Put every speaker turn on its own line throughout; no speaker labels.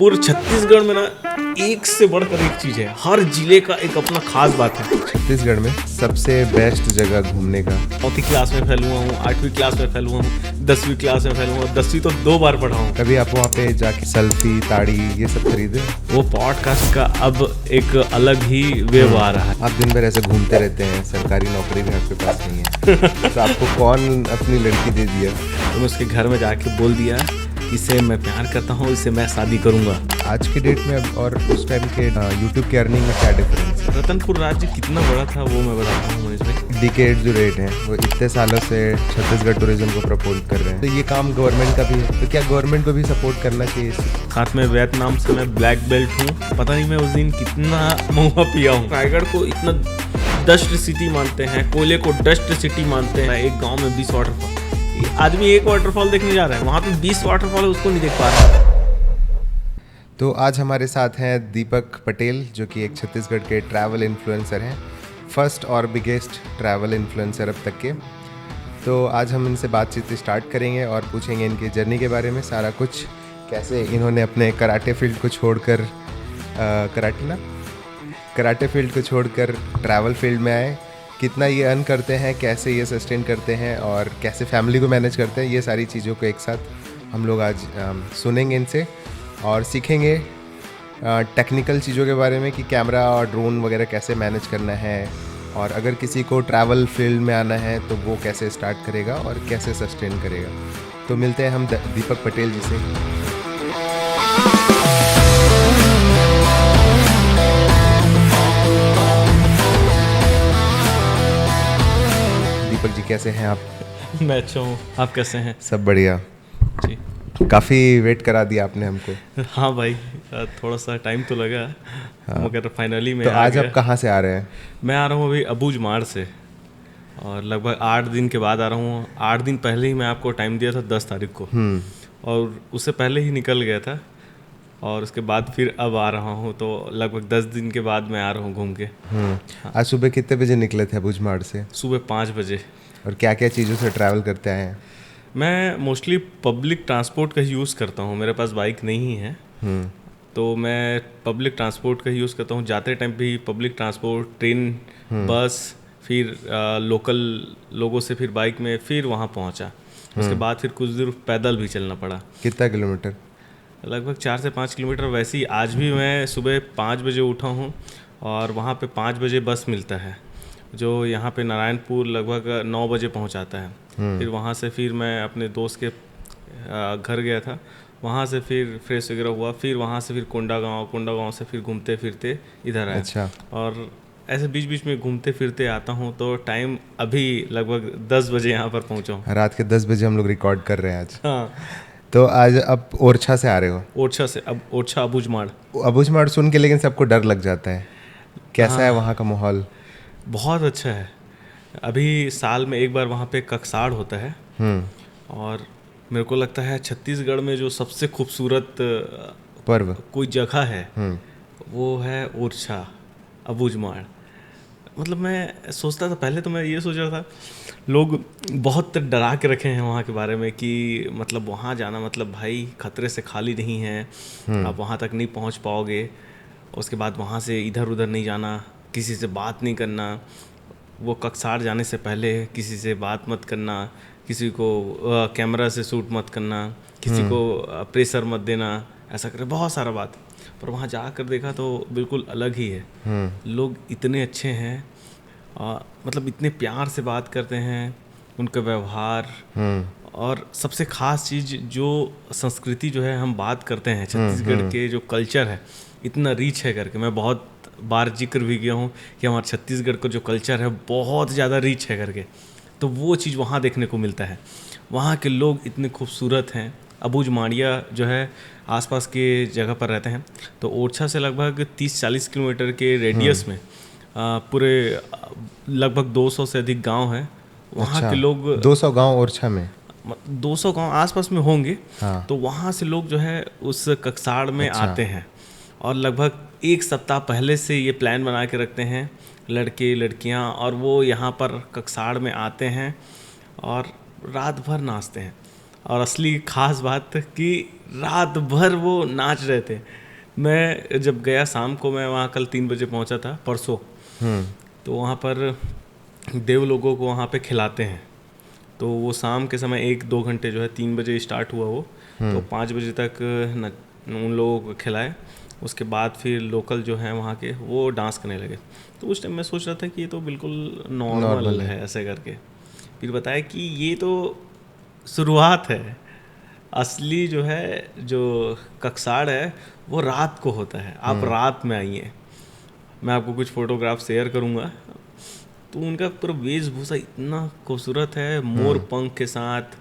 पूरे छत्तीसगढ़ में ना एक से बढ़कर एक चीज़ है। हर जिले का एक अपना खास बात है।
छत्तीसगढ़ में सबसे बेस्ट जगह घूमने का।
4वीं क्लास में फेल हुआ हूँ, 8वीं क्लास में फेल हुआ हूँ, 10वीं क्लास में फेल हुआ हूँ। 10वीं तो 2 बार पढ़ा हूँ।
कभी आप वहाँ पे जाके सेल्फी ताड़ी ये सब खरीदे?
वो पॉडकास्ट का अब एक अलग ही वेव आ रहा है।
आप दिन भर ऐसे घूमते रहते हैं, सरकारी नौकरी भी आपके पास नहीं है तो आपको कौन अपनी लड़की दे दिया?
तो मैं उसके घर में जाके बोल दिया, इसे मैं प्यार करता हूँ, इसे मैं शादी करूँगा।
आज के डेट में अब और उस टाइम के यूट्यूब के अर्निंग में क्या डिफरेंस है?
रतनपुर राज्य कितना बड़ा था वो मैं बताता हूँ मनीष भाई।
डिकेड जो रेट है वो इतने सालों से छत्तीसगढ़ टूरिज्म को प्रपोज कर रहे हैं, तो ये काम गवर्नमेंट का भी है, तो क्या गवर्नमेंट को भी सपोर्ट करना चाहिए?
साथ में वियतनाम से मैं ब्लैक बेल्ट हूँ। पता नहीं मैं उस दिन कितना महुआ पिया हूँ। रायगढ़ को इतना डस्ट सिटी मानते हैं, कोयले को डस्ट सिटी मानते हैं। एक गांव में 20 वाटरफॉल, आदमी एक वाटरफॉल देखने जा रहा है, वहाँ पे 20 वाटरफॉल है, उसको नहीं देख पा रहा।
तो आज हमारे साथ हैं दीपक पटेल, जो कि एक छत्तीसगढ़ के ट्रैवल इन्फ्लुएंसर हैं, फर्स्ट और बिगेस्ट ट्रैवल इन्फ्लुएंसर अब तक के। तो आज हम इनसे बातचीत स्टार्ट करेंगे और पूछेंगे इनकी जर्नी के बारे में, सारा कुछ, कैसे इन्होंने अपने कराटे फील्ड को छोड़कर कराटे फील्ड को छोड़कर ट्रैवल फील्ड में आए, कितना ये अर्न करते हैं, कैसे ये सस्टेन करते हैं और कैसे फैमिली को मैनेज करते हैं। ये सारी चीज़ों को एक साथ हम लोग आज सुनेंगे इनसे और सीखेंगे टेक्निकल चीज़ों के बारे में कि कैमरा और ड्रोन वगैरह कैसे मैनेज करना है, और अगर किसी को ट्रैवल फील्ड में आना है तो वो कैसे स्टार्ट करेगा और कैसे सस्टेन करेगा। तो मिलते हैं हम दीपक पटेल जी से। दीपक जी कैसे हैं आप?
मैं अच्छा हूँ, आप कैसे हैं?
सब बढ़िया
जी।
काफ़ी वेट करा दिया आपने हमको।
हाँ भाई, थोड़ा सा टाइम तो लगा, मगर फाइनली मैं
तो
आ
आज
गया।
आप कहाँ से आ रहे हैं?
मैं आ रहा हूँ अभी अबूझमाड़ से, और लगभग 8 दिन के बाद आ रहा हूँ। 8 दिन पहले ही मैं आपको टाइम दिया था 10 तारीख को, और उससे पहले ही निकल गया था, और उसके बाद फिर अब आ रहा हूँ। तो लगभग 10 दिन के बाद मैं आ रहा हूँ घूम के।
आज सुबह कितने बजे निकले थे अबूझमाड़ से?
सुबह 5 बजे।
और क्या क्या चीज़ों से ट्रैवल करते आए हैं?
मैं मोस्टली पब्लिक ट्रांसपोर्ट का ही यूज़ करता हूँ, मेरे पास बाइक नहीं है, तो मैं पब्लिक ट्रांसपोर्ट का ही यूज़ करता हूँ। जाते टाइम भी पब्लिक ट्रांसपोर्ट, ट्रेन, बस, फिर लोकल लोगों से फिर बाइक में, फिर वहाँ पहुँचा। उसके बाद फिर कुछ दूर पैदल भी चलना पड़ा।
कितना किलोमीटर?
लगभग 4 से 5 किलोमीटर। वैसे ही आज भी मैं सुबह 5 बजे उठा हूँ, और वहाँ पे 5 बजे बस मिलता है, जो यहाँ पे नारायणपुर लगभग 9 बजे पहुँचाता है। फिर वहाँ से फिर मैं अपने दोस्त के घर गया था, वहाँ से फिर फ्रेश वगैरह हुआ, फिर वहाँ से फिर कोंडागांव से फिर घूमते फिरते इधर आया।
अच्छा।
और ऐसे बीच बीच में घूमते फिरते आता हूँ, तो टाइम अभी लगभग 10 बजे यहाँ पर पहुँचा हूँ।
रात के 10 बजे हम लोग रिकॉर्ड कर रहे हैं आज।
हाँ।
तो आज आप ओरछा से आ रहे हो?
ओरछा से, अब ओरछा अबूझमाड़।
अबूझमाड़ सुन के लेकिन सबको डर लग जाता है, कैसा है वहाँ का माहौल?
बहुत अच्छा है। अभी साल में एक बार वहाँ पे ककसाड़ होता है, और मेरे को लगता है छत्तीसगढ़ में जो सबसे खूबसूरत
पर्व
कोई जगह है वो है ओरछा अबूझमाड़। मतलब मैं सोचता था, पहले तो मैं ये सोच रहा था, लोग बहुत डरा के रखे हैं वहाँ के बारे में कि मतलब वहाँ जाना मतलब भाई खतरे से खाली नहीं है, आप वहाँ तक नहीं पहुँच पाओगे। उसके बाद वहाँ से इधर उधर नहीं जाना, किसी से बात नहीं करना, वो ककसाड़ जाने से पहले किसी से बात मत करना, किसी को कैमरा से शूट मत करना, किसी को प्रेशर मत देना, ऐसा करे, बहुत सारा बात। पर वहाँ जाकर देखा तो बिल्कुल अलग ही है। लोग इतने अच्छे हैं, मतलब इतने प्यार से बात करते हैं, उनका व्यवहार, और सबसे ख़ास चीज़ जो संस्कृति जो है हम बात करते हैं, छत्तीसगढ़ के जो कल्चर है इतना रीच है करके। मैं बहुत बार जिक्र भी किया हूँ कि हमारे छत्तीसगढ़ का जो कल्चर है बहुत ज़्यादा रीच है करके, तो वो चीज़ वहाँ देखने को मिलता है। वहाँ के लोग इतने खूबसूरत हैं। अबूझमाड़िया जो है आसपास के जगह पर रहते हैं, तो ओरछा से लगभग 30-40 किलोमीटर के रेडियस में पूरे लगभग 200 से अधिक गांव हैं। वहाँ के लोग
200 गांव ओरछा में?
200 गांव आसपास में होंगे।
हाँ।
तो वहाँ से लोग जो है उस ककसाड़ में आते हैं, और लगभग 1 सप्ताह पहले से ये प्लान बना के रखते हैं लड़के लड़कियाँ, और वो यहाँ पर ककसाड़ में आते हैं और रात भर नाचते हैं। और असली ख़ास बात कि रात भर वो नाच रहे थे। मैं जब गया शाम को, मैं वहाँ कल 3 बजे पहुँचा था परसों, तो वहाँ पर देव लोगों को वहाँ पे खिलाते हैं। तो वो शाम के समय 1-2 घंटे जो है, 3 बजे स्टार्ट हुआ वो, तो 5 बजे तक उन लोगों को खिलाए। उसके बाद फिर लोकल जो हैं वहाँ के वो डांस करने लगे। तो उस टाइम मैं सोच रहा था कि ये तो बिल्कुल नॉर्मल है ऐसे करके। फिर बताया कि ये तो शुरुआत है, असली जो है, जो ककसाड़ है वो रात को होता है। आप रात में आइए, मैं आपको कुछ फोटोग्राफ शेयर करूँगा। तो उनका पूरा वेशभूषा इतना खूबसूरत है, मोर पंख के साथ,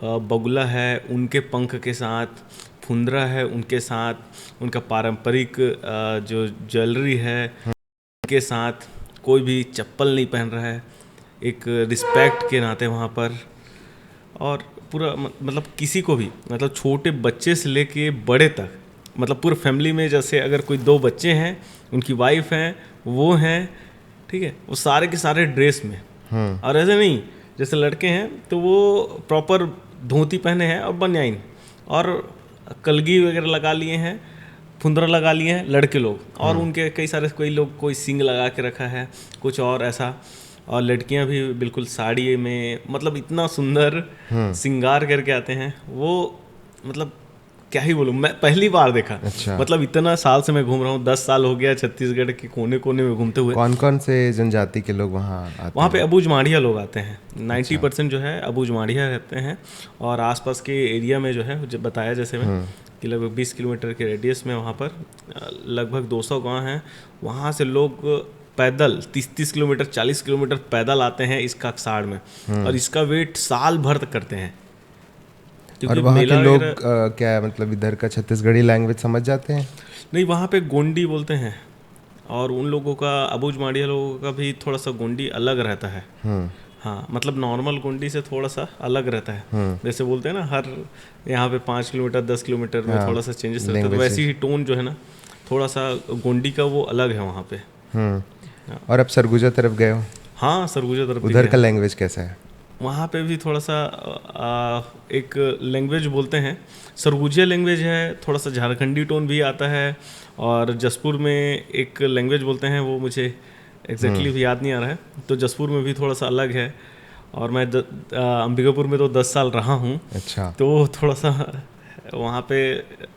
बगुला है उनके पंख के साथ, फुंदरा है उनके साथ, उनका पारंपरिक जो ज्वेलरी है के साथ, कोई भी चप्पल नहीं पहन रहा है, एक रिस्पेक्ट के नाते वहाँ पर। और पूरा मतलब किसी को भी, मतलब छोटे बच्चे से लेके बड़े तक, मतलब पूरे फैमिली में, जैसे अगर कोई 2 बच्चे हैं, उनकी वाइफ हैं, वो हैं, ठीक है, वो सारे के सारे ड्रेस में। और ऐसे नहीं जैसे लड़के हैं तो वो प्रॉपर धोती पहने हैं और बनियाइन और कलगी वगैरह लगा लिए हैं, फुंदरा लगा लिए हैं लड़के लोग। और उनके कई सारे, कोई लोग कोई सिंग लगा के रखा है, कुछ और ऐसा। और लड़कियां भी बिल्कुल साड़ी में, मतलब इतना सुंदर श्रृंगार करके आते हैं वो, मतलब क्या ही बोलूं, मैं पहली बार देखा।
अच्छा।
मतलब इतना साल से मैं घूम रहा हूँ, 10 साल हो गया छत्तीसगढ़ के कोने कोने में घूमते हुए।
कौन कौन से जनजाति के लोग वहाँ आते
वहाँ पे
हैं?
अबूझमाड़िया लोग आते हैं, 90% जो है अबूझमाड़िया रहते हैं। और आसपास के एरिया में जो है, जब बताया जैसे मैं कि लगभग 20 किलोमीटर के रेडियस में वहाँ पर लगभग 200 गाँव हैं। वहाँ से लोग पैदल 30-30 किलोमीटर, 40 किलोमीटर पैदल आते हैं इस ककसाड़ में, और इसका वेट साल भर तक करते हैं।
और वहाँ के लोग क्या मतलब इधर का छत्तीसगढ़ी लैंग्वेज समझ जाते हैं?
नहीं, वहाँ पे गोंडी बोलते हैं, और उन लोगों का, अबूझमाड़िया लोगों का भी थोड़ा सा गोंडी अलग रहता है। हाँ, मतलब नॉर्मल गोंडी से थोड़ा सा अलग रहता है। जैसे बोलते हैं ना, हर यहाँ पे 5 किलोमीटर 10 किलोमीटर में थोड़ा सा चेंजेस रहता है, तो वैसी ही टोन जो है ना, थोड़ा सा गोंडी का वो अलग है वहाँ पे।
और अब सरगुजा तरफ गए हो?
हाँ, सरगुजा तरफ।
उधर का लैंग्वेज कैसा है?
वहाँ पे भी थोड़ा सा एक लैंग्वेज बोलते हैं, सरगुजिया लैंग्वेज है, थोड़ा सा झारखंडी टोन भी आता है। और जसपुर में एक लैंग्वेज बोलते हैं, वो मुझे एग्जैक्टली भी याद नहीं आ रहा है, तो जसपुर में भी थोड़ा सा अलग है। और मैं अंबिकापुर में तो 10 साल रहा हूँ।
अच्छा।
तो थोड़ा सा वहाँ पे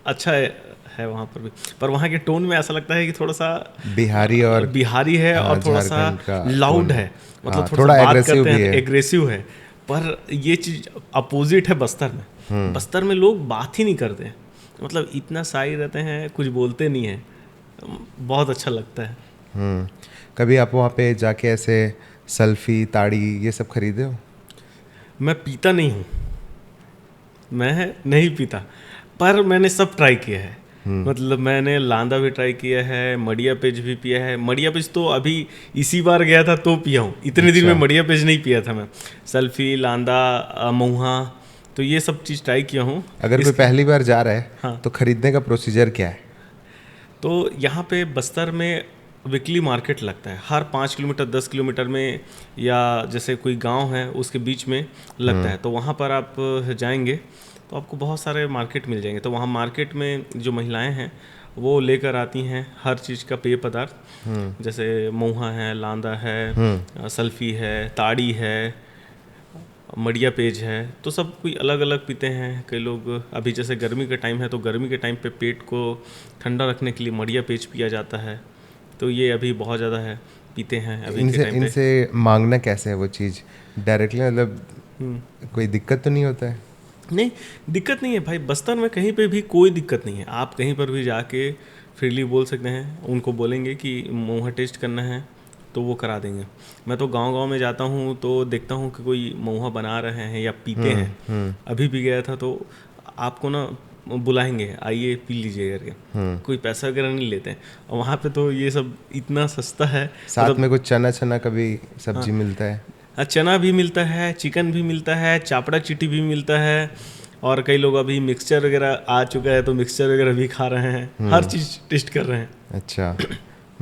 अच्छा है वहाँ पर भी, पर वहाँ के टोन में ऐसा लगता है कि थोड़ा सा
बिहारी
है, और थोड़ा सा लाउड है, मतलब
थोड़ा
बात
एग्रेसिव
करते
भी
हैं
है।
एग्रेसिव है। पर ये चीज अपोजिट है बस्तर में। बस्तर में लोग बात ही नहीं करते, मतलब इतना शाई रहते हैं, कुछ बोलते नहीं है, बहुत अच्छा लगता है।
कभी आप वहाँ पे जाके ऐसे सेल्फी, ताड़ी ये सब खरीदे हो?
मैं पीता नहीं हूँ, मैं नहीं पीता, पर मैंने सब ट्राई किया है। मतलब मैंने लांदा भी ट्राई किया है, मड़िया पेज भी पिया है। मड़िया पेज तो अभी इसी बार गया था तो पिया हूँ, इतने दिन में मड़िया पेज नहीं पिया था मैं। सेल्फी, लांदा, महुआ, तो ये सब चीज़ ट्राई किया हूँ।
अगर कोई पहली बार जा रहा है
हाँ,
तो खरीदने का प्रोसीजर क्या है?
तो यहाँ पे बस्तर में वीकली मार्केट लगता है, हर 5 किलोमीटर 10 किलोमीटर में, या जैसे कोई गांव है उसके बीच में लगता है। तो वहाँ पर आप जाएंगे तो आपको बहुत सारे मार्केट मिल जाएंगे। तो वहाँ मार्केट में जो महिलाएं हैं वो लेकर आती हैं हर चीज़ का पेय पदार्थ, जैसे महुआ है, लांदा है, सल्फी है, ताड़ी है, मड़िया पेज है। तो सब कोई अलग अलग पीते हैं। कई लोग, अभी जैसे गर्मी का टाइम है तो गर्मी के टाइम पे पेट को ठंडा रखने के लिए मड़िया पेज पिया जाता है, तो ये अभी बहुत ज़्यादा है, पीते हैं अभी के टाइम पे।
इनसे मांगना कैसे है वो चीज़ डायरेक्टली, मतलब कोई दिक्कत तो नहीं होता है?
नहीं, दिक्कत नहीं है भाई, बस्तर में कहीं पे भी कोई दिक्कत नहीं है। आप कहीं पर भी जाके फ्रीली बोल सकते हैं, उनको बोलेंगे कि महुआ टेस्ट करना है तो वो करा देंगे। मैं तो गांव-गांव में जाता हूँ तो देखता हूँ कि कोई महुआ बना रहे हैं या पीते हैं। अभी भी गया था तो आपको ना बुलाएंगे, आइए पी लीजिए करके, कोई पैसा वगैरह नहीं लेते हैं। और वहाँ पे तो ये सब इतना सस्ता है।
साथ में कुछ चना कभी सब्जी मिलता है?
चना भी मिलता है, चिकन भी मिलता है, चापड़ा चीटी भी मिलता है, और कई लोग अभी मिक्सचर वगैरह आ चुका है तो मिक्सचर वगैरह भी खा रहे हैं, हर चीज़ टेस्ट कर रहे हैं।
अच्छा,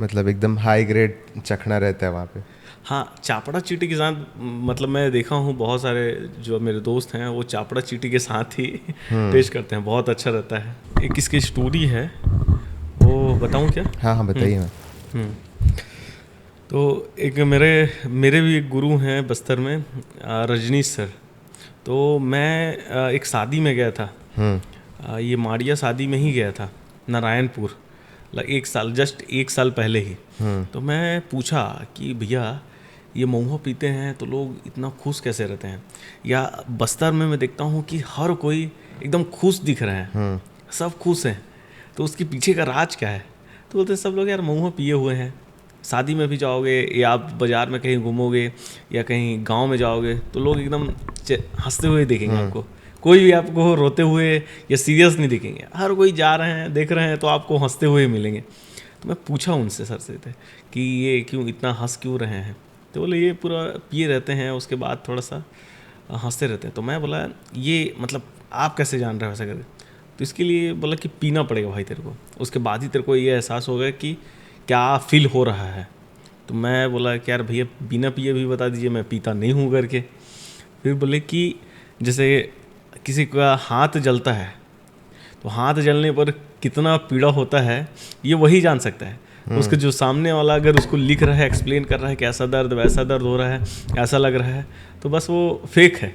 मतलब एकदम हाई ग्रेड चखना रहता है वहाँ पे?
हाँ, चापड़ा चीटी के साथ मतलब मैं देखा हूँ बहुत सारे जो मेरे दोस्त हैं वो चापड़ा चीटी के साथ ही टेस्ट करते हैं, बहुत अच्छा रहता है। एक इसकी स्टोरी है, वो बताऊँ क्या?
हाँ हाँ बताइए मैम।
हम्म। तो एक मेरे भी एक गुरु हैं बस्तर में, रजनीश सर। तो मैं एक शादी में गया था, ये माड़िया शादी में ही गया था, नारायणपुर, जस्ट एक साल पहले ही। तो मैं पूछा कि भैया ये महुआ पीते हैं तो लोग इतना खुश कैसे रहते हैं, या बस्तर में मैं देखता हूँ कि हर कोई एकदम खुश दिख रहे हैं, सब खुश हैं, तो उसके पीछे का राज क्या है? तो बोलते सब लोग यार महुआ पिए हुए हैं। शादी में भी जाओगे या आप बाज़ार में कहीं घूमोगे या कहीं गांव में जाओगे तो लोग एकदम हंसते हुए देखेंगे आपको, कोई भी आपको रोते हुए या सीरियस नहीं दिखेंगे, हर कोई जा रहे हैं देख रहे हैं तो आपको हंसते हुए मिलेंगे। तो मैं पूछा उनसे सर से कि ये क्यों इतना हंस क्यों रहे हैं? तो बोले ये पूरा पिए रहते हैं, उसके बाद थोड़ा सा हंसते रहते हैं। तो मैं बोला ये मतलब आप कैसे जान रहे हो ऐसा करके? तो इसके लिए बोला कि पीना पड़ेगा भाई तेरे को, उसके बाद ही तेरे को ये एहसास होगा कि क्या फील हो रहा है। तो मैं बोला कि यार भैया बिना पिए भी बता दीजिए, मैं पीता नहीं हूँ करके। फिर बोले कि जैसे किसी का हाथ जलता है तो हाथ जलने पर कितना पीड़ा होता है ये वही जान सकता है। उसके जो सामने वाला अगर उसको लिख रहा है, एक्सप्लेन कर रहा है कि ऐसा दर्द वैसा दर्द हो रहा है, ऐसा लग रहा है, तो बस वो फेक है।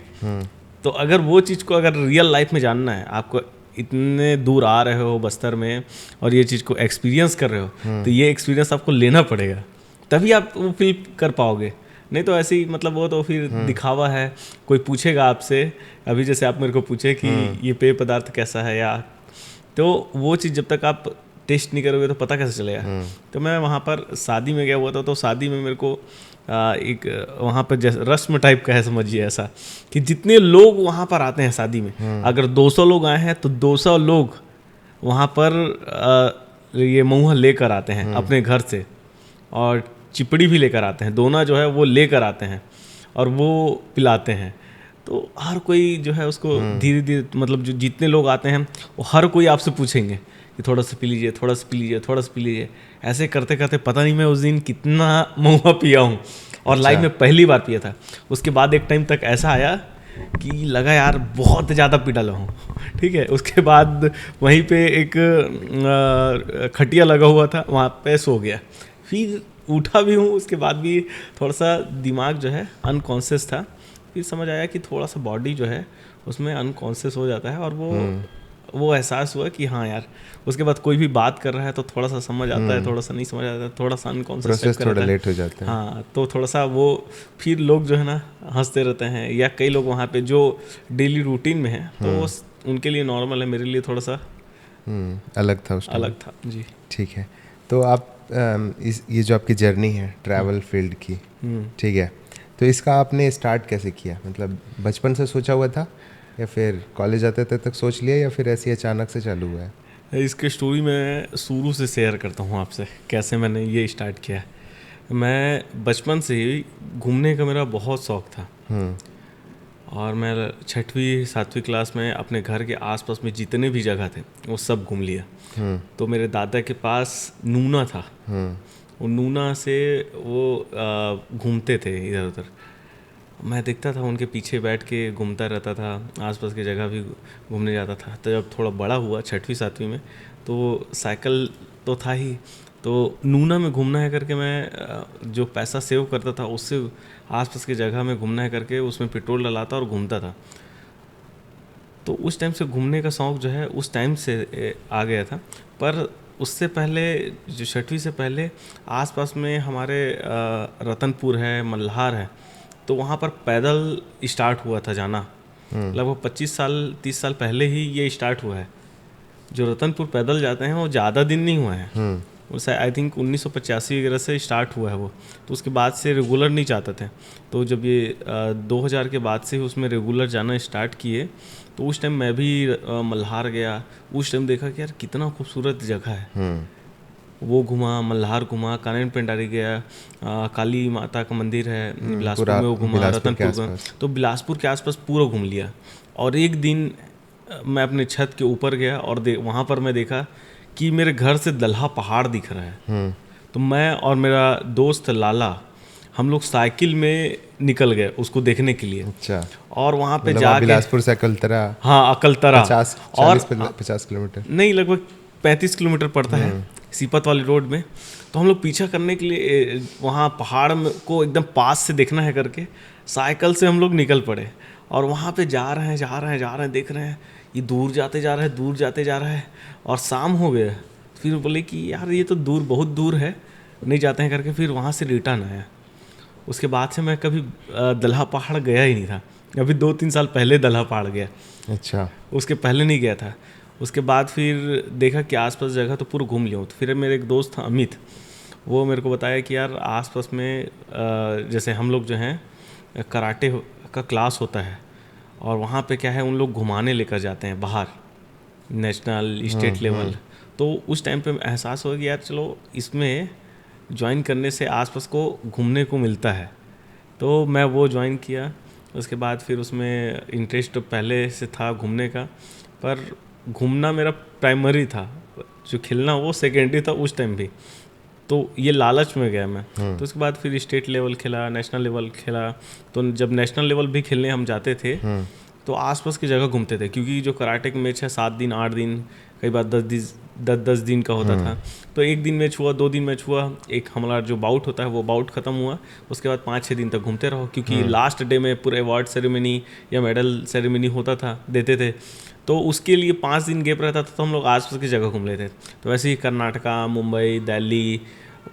तो अगर वो चीज़ को अगर रियल लाइफ में जानना है, आपको इतने दूर आ रहे हो बस्तर में और ये चीज़ को एक्सपीरियंस कर रहे हो, तो ये एक्सपीरियंस आपको लेना पड़ेगा, तभी आप वो फील कर पाओगे। नहीं तो ऐसे ही मतलब वो तो फिर दिखावा है। कोई पूछेगा आपसे, अभी जैसे आप मेरे को पूछे कि ये पेय पदार्थ कैसा है, या तो वो चीज़ जब तक आप टेस्ट नहीं करोगे तो पता कैसे चलेगा। तो मैं वहाँ पर शादी में गया हुआ था, तो शादी में मेरे को एक वहाँ पर जैसे रस्म टाइप का है, समझिए ऐसा कि जितने लोग वहाँ पर आते हैं शादी में, अगर 200 लोग आए हैं तो 200 लोग वहाँ पर ये महुआ लेकर आते हैं अपने घर से, और चिपड़ी भी लेकर आते हैं, दोना जो है वो लेकर आते हैं और वो पिलाते हैं। तो हर कोई जो है उसको धीरे धीरे मतलब जो जितने लोग आते हैं वो हर कोई आपसे पूछेंगे कि थोड़ा सा पी लीजिए, थोड़ा सा पी लीजिए, थोड़ा सा पी लीजिए। ऐसे करते करते पता नहीं मैं उस दिन कितना महुआ पिया हूँ, और लाइफ में पहली बार पिया था। उसके बाद एक टाइम तक ऐसा आया कि लगा यार बहुत ज़्यादा पी डाला हूँ, ठीक है। उसके बाद वहीं पे एक खटिया लगा हुआ था, वहाँ पे सो गया, फिर उठा भी हूँ, उसके बाद भी थोड़ा सा दिमाग जो है अनकॉन्शियस था। फिर समझ आया कि थोड़ा सा बॉडी जो है उसमें अनकॉन्शियस हो जाता है, और वो एहसास हुआ कि हाँ यार। उसके बाद कोई भी बात कर रहा है तो थोड़ा सा समझ आता है, थोड़ा सा नहीं समझ आता है, थोड़ा सा अनकॉन्शियस
थोड़ा लेट हो जाता है।
हाँ, तो थोड़ा सा वो फिर लोग जो है ना हंसते रहते हैं, या कई लोग वहाँ पे जो डेली रूटीन में है तो वो उनके लिए नॉर्मल है, मेरे लिए थोड़ा सा
अलग था उस टाइम।
अलग था जी।
ठीक है, तो आप ये जो आपकी जर्नी है ट्रैवल फील्ड की, ठीक है, तो इसका आपने स्टार्ट कैसे किया? मतलब बचपन से सोचा हुआ था या फिर कॉलेज आते तक सोच लिया, या फिर ऐसी अचानक से चालू हुआ है?
इसकी स्टोरी मैं शुरू से शेयर करता हूँ आपसे, कैसे मैंने ये स्टार्ट किया। मैं बचपन से ही घूमने का मेरा बहुत शौक़ था, और मैं 6वीं 7वीं क्लास में अपने घर के आसपास में जितने भी जगह थे वो सब घूम लिया। तो मेरे दादा के पास नूना था, वो नूना से वो घूमते थे इधर उधर, मैं देखता था उनके पीछे बैठ के घूमता रहता था, आसपास की जगह भी घूमने जाता था। तो जब थोड़ा बड़ा हुआ 6वीं 7वीं में, तो साइकिल तो था ही, तो नूना में घूमना है करके मैं जो पैसा सेव करता था उससे आसपास की जगह में घूमना है करके उसमें पेट्रोल डलाता और घूमता था। तो उस टाइम से घूमने का शौक़ जो है उस टाइम से आ गया था। पर उससे पहले जो 6वीं से पहले आसपास में हमारे रतनपुर है, मल्हार है, तो वहाँ पर पैदल स्टार्ट हुआ था जाना। लगभग 25 साल 30 साल पहले ही ये स्टार्ट हुआ है। जो रतनपुर पैदल जाते हैं वो ज़्यादा दिन नहीं हुआ है, उसे आई थिंक 1985 वगैरह से स्टार्ट हुआ है वो। तो उसके बाद से रेगुलर नहीं जाते थे, तो जब ये 2000 के बाद से उसमें रेगुलर जाना स्टार्ट किए, तो उस टाइम मैं भी मल्हार गया। उस टाइम देखा कि यार कितना खूबसूरत जगह है, वो घुमा, मल्हार घुमा, कानन पेंडारी गया, काली माता का मंदिर है बिलासपुर में, वो घुमा, रतनपुर, तो बिलासपुर के आसपास पूरा घूम लिया। और एक दिन मैं अपने छत के ऊपर गया और वहाँ पर मैं देखा कि मेरे घर से दल्हा पहाड़ दिख रहा है। तो मैं और मेरा दोस्त लाला, हम लोग साइकिल में निकल गए उसको देखने के लिए।
अच्छा।
और वहाँ पे
मतलब
जाके
बिलासपुर से अकलतरा
हाँ अकलतरा
50 किलोमीटर
नहीं लगभग 35 किलोमीटर पड़ता है सीपत वाली रोड में। तो हम लोग पीछा करने के लिए वहाँ पहाड़ में को एकदम पास से देखना है करके साइकिल से हम लोग निकल पड़े। और वहाँ पे जा रहे हैं देख रहे हैं ये दूर जाते जा रहा है और शाम हो गया। फिर बोले कि यार ये तो दूर बहुत दूर है, नहीं जाते हैं करके फिर वहाँ से रिटर्न आया। उसके बाद से मैं कभी दल्हा पहाड़ गया ही नहीं था। अभी 2-3 साल पहले दल्हा पहाड़ गया।
अच्छा।
उसके पहले नहीं गया था। उसके बाद फिर देखा कि आसपास जगह तो पूरा घूम लिया हूँ। तो फिर मेरे एक दोस्त था अमित, वो मेरे को बताया कि यार आसपास में जैसे हम लोग जो हैं कराटे का क्लास होता है और वहाँ पे क्या है उन लोग घुमाने लेकर जाते हैं बाहर, नेशनल स्टेट लेवल। तो उस टाइम पे एहसास हुआ कि यार चलो इसमें ज्वाइन करने से आसपास को घूमने को मिलता है। तो मैं वो ज्वाइन किया। उसके बाद फिर उसमें इंटरेस्ट तो पहले से था घूमने का, पर घूमना मेरा प्राइमरी था, जो खेलना वो सेकेंडरी था उस टाइम भी। तो ये लालच में गया मैं। तो उसके बाद फिर स्टेट लेवल खेला, नेशनल लेवल खेला। तो जब नेशनल लेवल भी खेलने हम जाते थे तो आसपास की जगह घूमते थे, क्योंकि जो कराटे का मैच है 7 दिन 8 दिन, कई बार 10 दिन का होता था। तो एक दिन मैच हुआ, 2 दिन मैच हुआ, एक हमारा जो बाउट होता है वो बाउट ख़त्म हुआ, उसके बाद 5-6 दिन तक घूमते रहो, क्योंकि लास्ट डे में पूरे अवार्ड सेरेमनी या मेडल सेरेमनी होता था, देते थे। तो उसके लिए 5 दिन गैप रहता था, तो हम लोग आसपास की जगह घूम लेते थे। तो वैसे ही कर्नाटका, मुंबई, दिल्ली,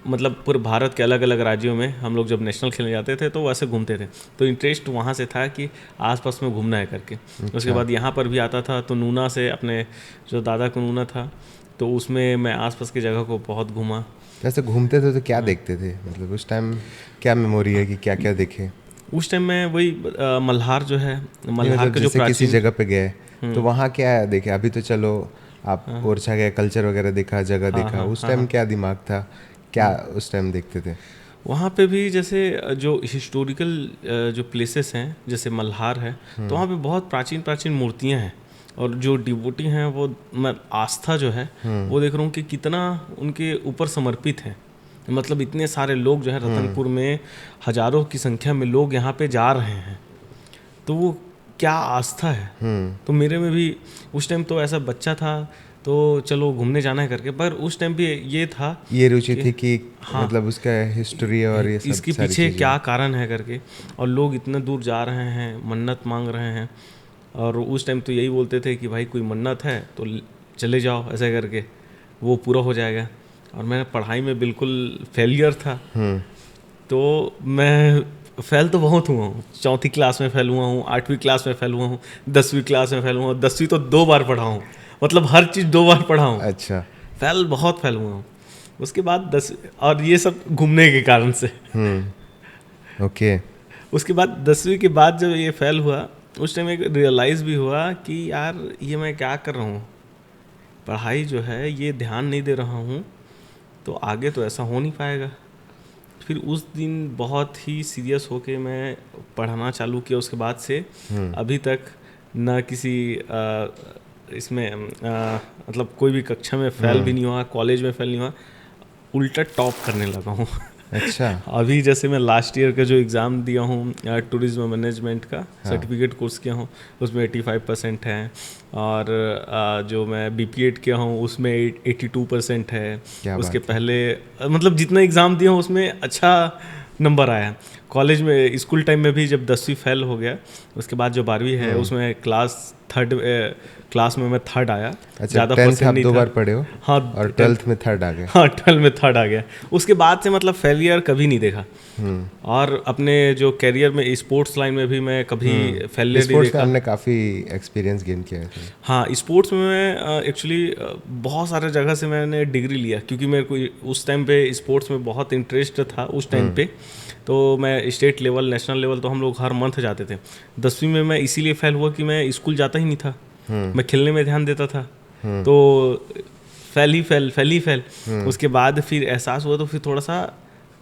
मतलब पूरे भारत के अलग अलग राज्यों में हम लोग जब नेशनल खेलने जाते थे तो वैसे घूमते थे। तो इंटरेस्ट वहाँ से था कि आसपास में घूमना है करके। उसके बाद यहाँ पर भी आता था, तो नूना से अपने जो दादा का नूना था तो उसमें मैं आसपास की जगह को बहुत घूमा।
वैसे घूमते थे तो क्या देखते थे, मतलब उस टाइम क्या मेमोरी है कि क्या क्या देखे?
उस टाइम में वही मल्हार जो है, मल्हार का जो
जैसे किसी जगह पे गए तो वहाँ क्या देखे? अभी तो चलो आप ओरछा गए, कल्चर वगैरह देखा, जगह देखा, उस टाइम क्या दिमाग था, क्या उस टाइम देखते थे?
वहाँ पे भी जैसे जो हिस्टोरिकल जो प्लेसेस हैं जैसे मल्हार है, तो वहाँ पे बहुत प्राचीन प्राचीन मूर्तियाँ हैं। और जो डिवोटी हैं वो, मैं आस्था जो है वो देख रहा हूँ कि कितना उनके ऊपर समर्पित है। मतलब इतने सारे लोग जो है रतनपुर में हजारों की संख्या में लोग यहाँ पे जा रहे हैं, तो वो क्या आस्था है। तो मेरे में भी उस टाइम तो ऐसा बच्चा था तो चलो घूमने जाना है करके, पर उस टाइम भी ये था,
ये रुचि थी कि मतलब उसका हिस्ट्री और ये सब
इसके पीछे क्या कारण है करके। और लोग इतना दूर जा रहे हैं, मन्नत मांग रहे हैं, और उस टाइम तो यही बोलते थे कि भाई कोई मन्नत है तो चले जाओ, ऐसे करके वो पूरा हो जाएगा। और मैं पढ़ाई में बिल्कुल फेलियर था। तो मैं फेल तो बहुत हुआ हूँ, 4th क्लास में फेल हुआ हूँ, 8वीं क्लास में फेल हुआ हूँ, 10वीं क्लास में फेल हुआ हूँ, 10वीं तो 2 बार पढ़ा हूँ, मतलब हर चीज़ 2 बार पढ़ा हूँ।
अच्छा।
बहुत फेल हुआ हूँ। उसके बाद 10, और ये सब घूमने के कारण से।
ओके।
उसके बाद 10वीं के बाद जब ये फेल हुआ, उस टाइम एक रियलाइज़ भी हुआ कि यार ये मैं क्या कर रहा हूँ, पढ़ाई जो है ये ध्यान नहीं दे रहा हूँ, तो आगे तो ऐसा हो नहीं पाएगा। फिर उस दिन बहुत ही सीरियस होके मैं पढ़ना चालू किया। उसके बाद से अभी तक ना किसी इसमें मतलब कोई भी कक्षा में फेल भी नहीं हुआ, कॉलेज में फेल नहीं हुआ, उल्टा टॉप करने लगा हूँ।
अच्छा।
अभी जैसे मैं लास्ट ईयर का जो एग्ज़ाम दिया हूँ टूरिज्म मैनेजमेंट का, सर्टिफिकेट कोर्स किया हूँ, उसमें 85% है। और जो मैं BPEd किया हूँ उसमें 82% है। उसके पहले मतलब जितना एग्ज़ाम दिया हूँ उसमें अच्छा नंबर आया। कॉलेज में स्कूल टाइम में भी जब 10वीं फेल हो गया, उसके बाद जो 12वीं है उसमें क्लास में मैं 3rd आया।
अच्छा,
ज़्यादा
10th आप 2 बार
था।
पढ़े हो?
हाँ,
और 12th में 3rd आ गए?
हाँ, 12th में 3rd आ गया। उसके बाद से मतलब फेलियर कभी नहीं देखा। और अपने जो कैरियर में स्पोर्ट्स लाइन में भी मैं कभी फेलियर नहीं देखा।
हमने काफ़ी एक्सपीरियंस गेन किया है।
हाँ, स्पोर्ट्स में मैं एक्चुअली बहुत सारे जगह से मैंने डिग्री लिया, क्योंकि मेरे को उस टाइम पे स्पोर्ट्स में बहुत इंटरेस्ट था उस टाइम पे। तो मैं स्टेट लेवल, नेशनल लेवल तो हम लोग हर मंथ जाते थे। 10वीं में मैं इसीलिए फेल हुआ कि मैं स्कूल जाता ही नहीं था, मैं खेलने में ध्यान देता था। तो फेल ही फेल। उसके बाद फिर एहसास हुआ, तो फिर थोड़ा सा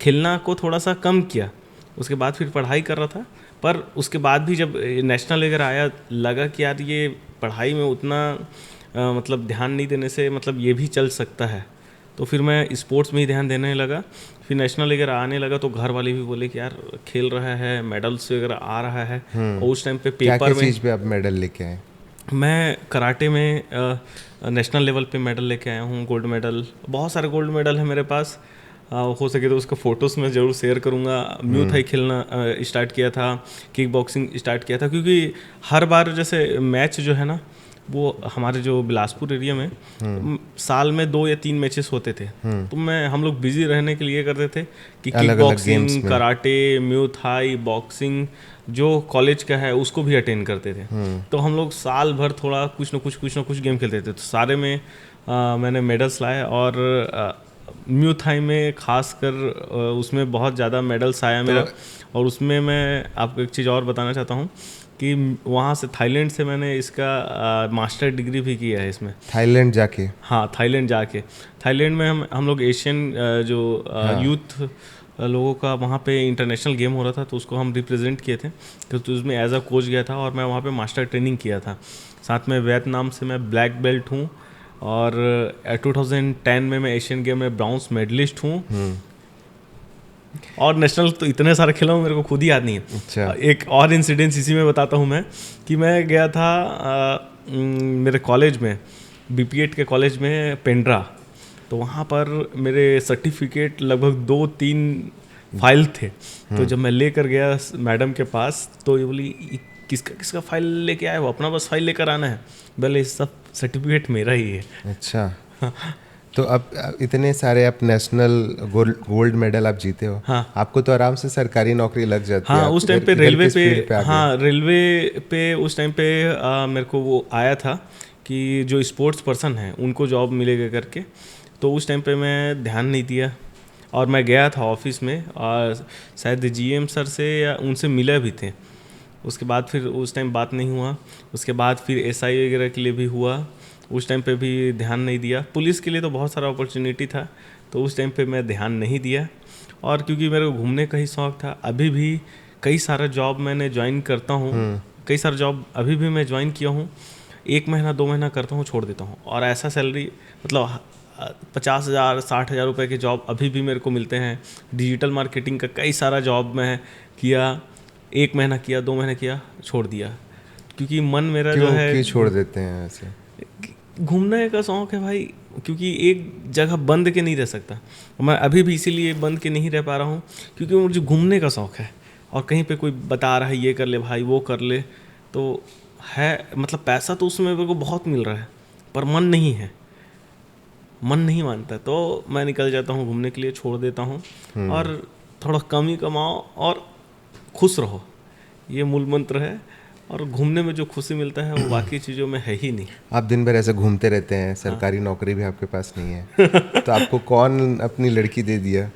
खेलना को थोड़ा सा कम किया। उसके बाद फिर पढ़ाई कर रहा था, पर उसके बाद भी जब नेशनल वगैरह आया, लगा कि यार ये पढ़ाई में उतना मतलब ध्यान नहीं देने से मतलब ये भी चल सकता है। तो फिर मैं स्पोर्ट्स में ही ध्यान देने लगा। फिर नेशनल वगैरह आने लगा तो घर वाले भी बोले कि यार खेल रहा है, मेडल्स वगैरह आ रहा है। और उस टाइम पे
क्या
पेपर
क्या
में
चीज़ पे आप मेडल लेके आए?
मैं कराटे में नेशनल लेवल पे मेडल लेके आया हूँ, गोल्ड मेडल। बहुत सारे गोल्ड मेडल है मेरे पास। हो सके तो उसका फ़ोटोज़ मैं ज़रूर शेयर करूँगा। म्यू थाई खेलना स्टार्ट किया था, किक बॉक्सिंग स्टार्ट किया था, क्योंकि हर बार जैसे मैच जो है ना, वो हमारे जो बिलासपुर एरिया में साल में 2 या 3 मैचेस होते थे। तो हम लोग बिजी रहने के लिए करते थे कि किक
अलग-अलग
बॉक्सिंग,
गेम्स में।
कराटे, म्यू थाई, बॉक्सिंग जो कॉलेज का है उसको भी अटेंड करते थे। तो हम लोग साल भर थोड़ा कुछ ना कुछ गेम खेलते थे। तो सारे में मैंने मेडल्स लाए, और म्यू थाई में खासकर उसमें बहुत ज़्यादा मेडल्स आया मेरा। और उसमें मैं आपको एक चीज़ और बताना चाहता हूँ कि वहाँ से थाईलैंड से मैंने इसका मास्टर डिग्री भी किया है इसमें।
थाईलैंड जाके?
हाँ, थाईलैंड जाके। थाईलैंड में हम लोग एशियन जो यूथ लोगों का वहाँ पे इंटरनेशनल गेम हो रहा था, तो उसको हम रिप्रेजेंट किए थे। तो उसमें एज अ कोच गया था और मैं वहाँ पे मास्टर ट्रेनिंग किया था। साथ में वियतनाम से मैं ब्लैक बेल्ट हूँ, और 2010 में मैं एशियन गेम में ब्राउन्स मेडलिस्ट हूँ। और नेशनल तो इतने सारे खेला हूँ, मेरे को खुद ही याद नहीं है।
अच्छा।
एक और इंसिडेंस इसी में बताता हूँ मैं, कि मैं गया था मेरे कॉलेज में, BPED के कॉलेज में पेंड्रा। तो वहाँ पर मेरे सर्टिफिकेट लगभग 2-3 फाइल थे। तो जब मैं लेकर गया मैडम के पास, तो ये बोली किसका किसका फाइल लेके आए हो, अपना बस फाइल लेकर आना है। बोले सब सर्टिफिकेट मेरा ही है।
अच्छा। तो अब इतने सारे आप नेशनल गोल्ड मेडल आप जीते हो।
हाँ।
आपको तो आराम से सरकारी नौकरी लग जाती है।
हाँ, उस टाइम पे
इधर
रेलवे
किस फील्ड
पे,
आ गए?
हाँ रेलवे पे उस टाइम पे मेरे को वो आया था कि जो स्पोर्ट्स पर्सन हैं उनको जॉब मिलेगा करके। तो उस टाइम पे मैं ध्यान नहीं दिया, और मैं गया था ऑफिस में, और शायद GM सर से या उनसे मिले भी थे। उसके बाद फिर उस टाइम बात नहीं हुआ। उसके बाद फिर SI वगैरह के लिए भी हुआ, उस टाइम पे भी ध्यान नहीं दिया। पुलिस के लिए तो बहुत सारा अपॉर्चुनिटी था, तो उस टाइम पे मैं ध्यान नहीं दिया। और क्योंकि मेरे को घूमने का ही शौक़ था, अभी भी कई सारा जॉब मैंने ज्वाइन करता हूँ, कई सारा जॉब अभी भी मैं ज्वाइन किया हूँ। 1 महीना 2 महीना करता हूँ, छोड़ देता हूँ। और ऐसा सैलरी मतलब 50,000 60,000 रुपये के जॉब अभी भी मेरे को मिलते हैं। डिजिटल मार्केटिंग का कई सारा जॉब मैं किया, 1 महीना किया, 2 महीना किया, छोड़ दिया। क्योंकि मन मेरा जो है,
क्यों छोड़ देते हैं ऐसे?
घूमने का शौक़ है भाई। क्योंकि एक जगह बंद के नहीं रह सकता। मैं अभी भी इसीलिए बंद के नहीं रह पा रहा हूँ, क्योंकि मुझे घूमने का शौक़ है। और कहीं पे कोई बता रहा है ये कर ले भाई, वो कर ले, तो है मतलब पैसा तो उसमें मेरे को बहुत मिल रहा है, पर मन नहीं है, मन नहीं मानता। तो मैं निकल जाता हूँ घूमने के लिए, छोड़ देता हूँ। और थोड़ा कम ही कमाओ और खुश रहो, ये मूल मंत्र है। और घूमने में जो खुशी मिलता है वो बाकी चीज़ों में है ही नहीं।
आप दिन भर ऐसे घूमते रहते हैं, सरकारी नौकरी भी आपके पास नहीं है, तो आपको कौन अपनी लड़की दे दिया?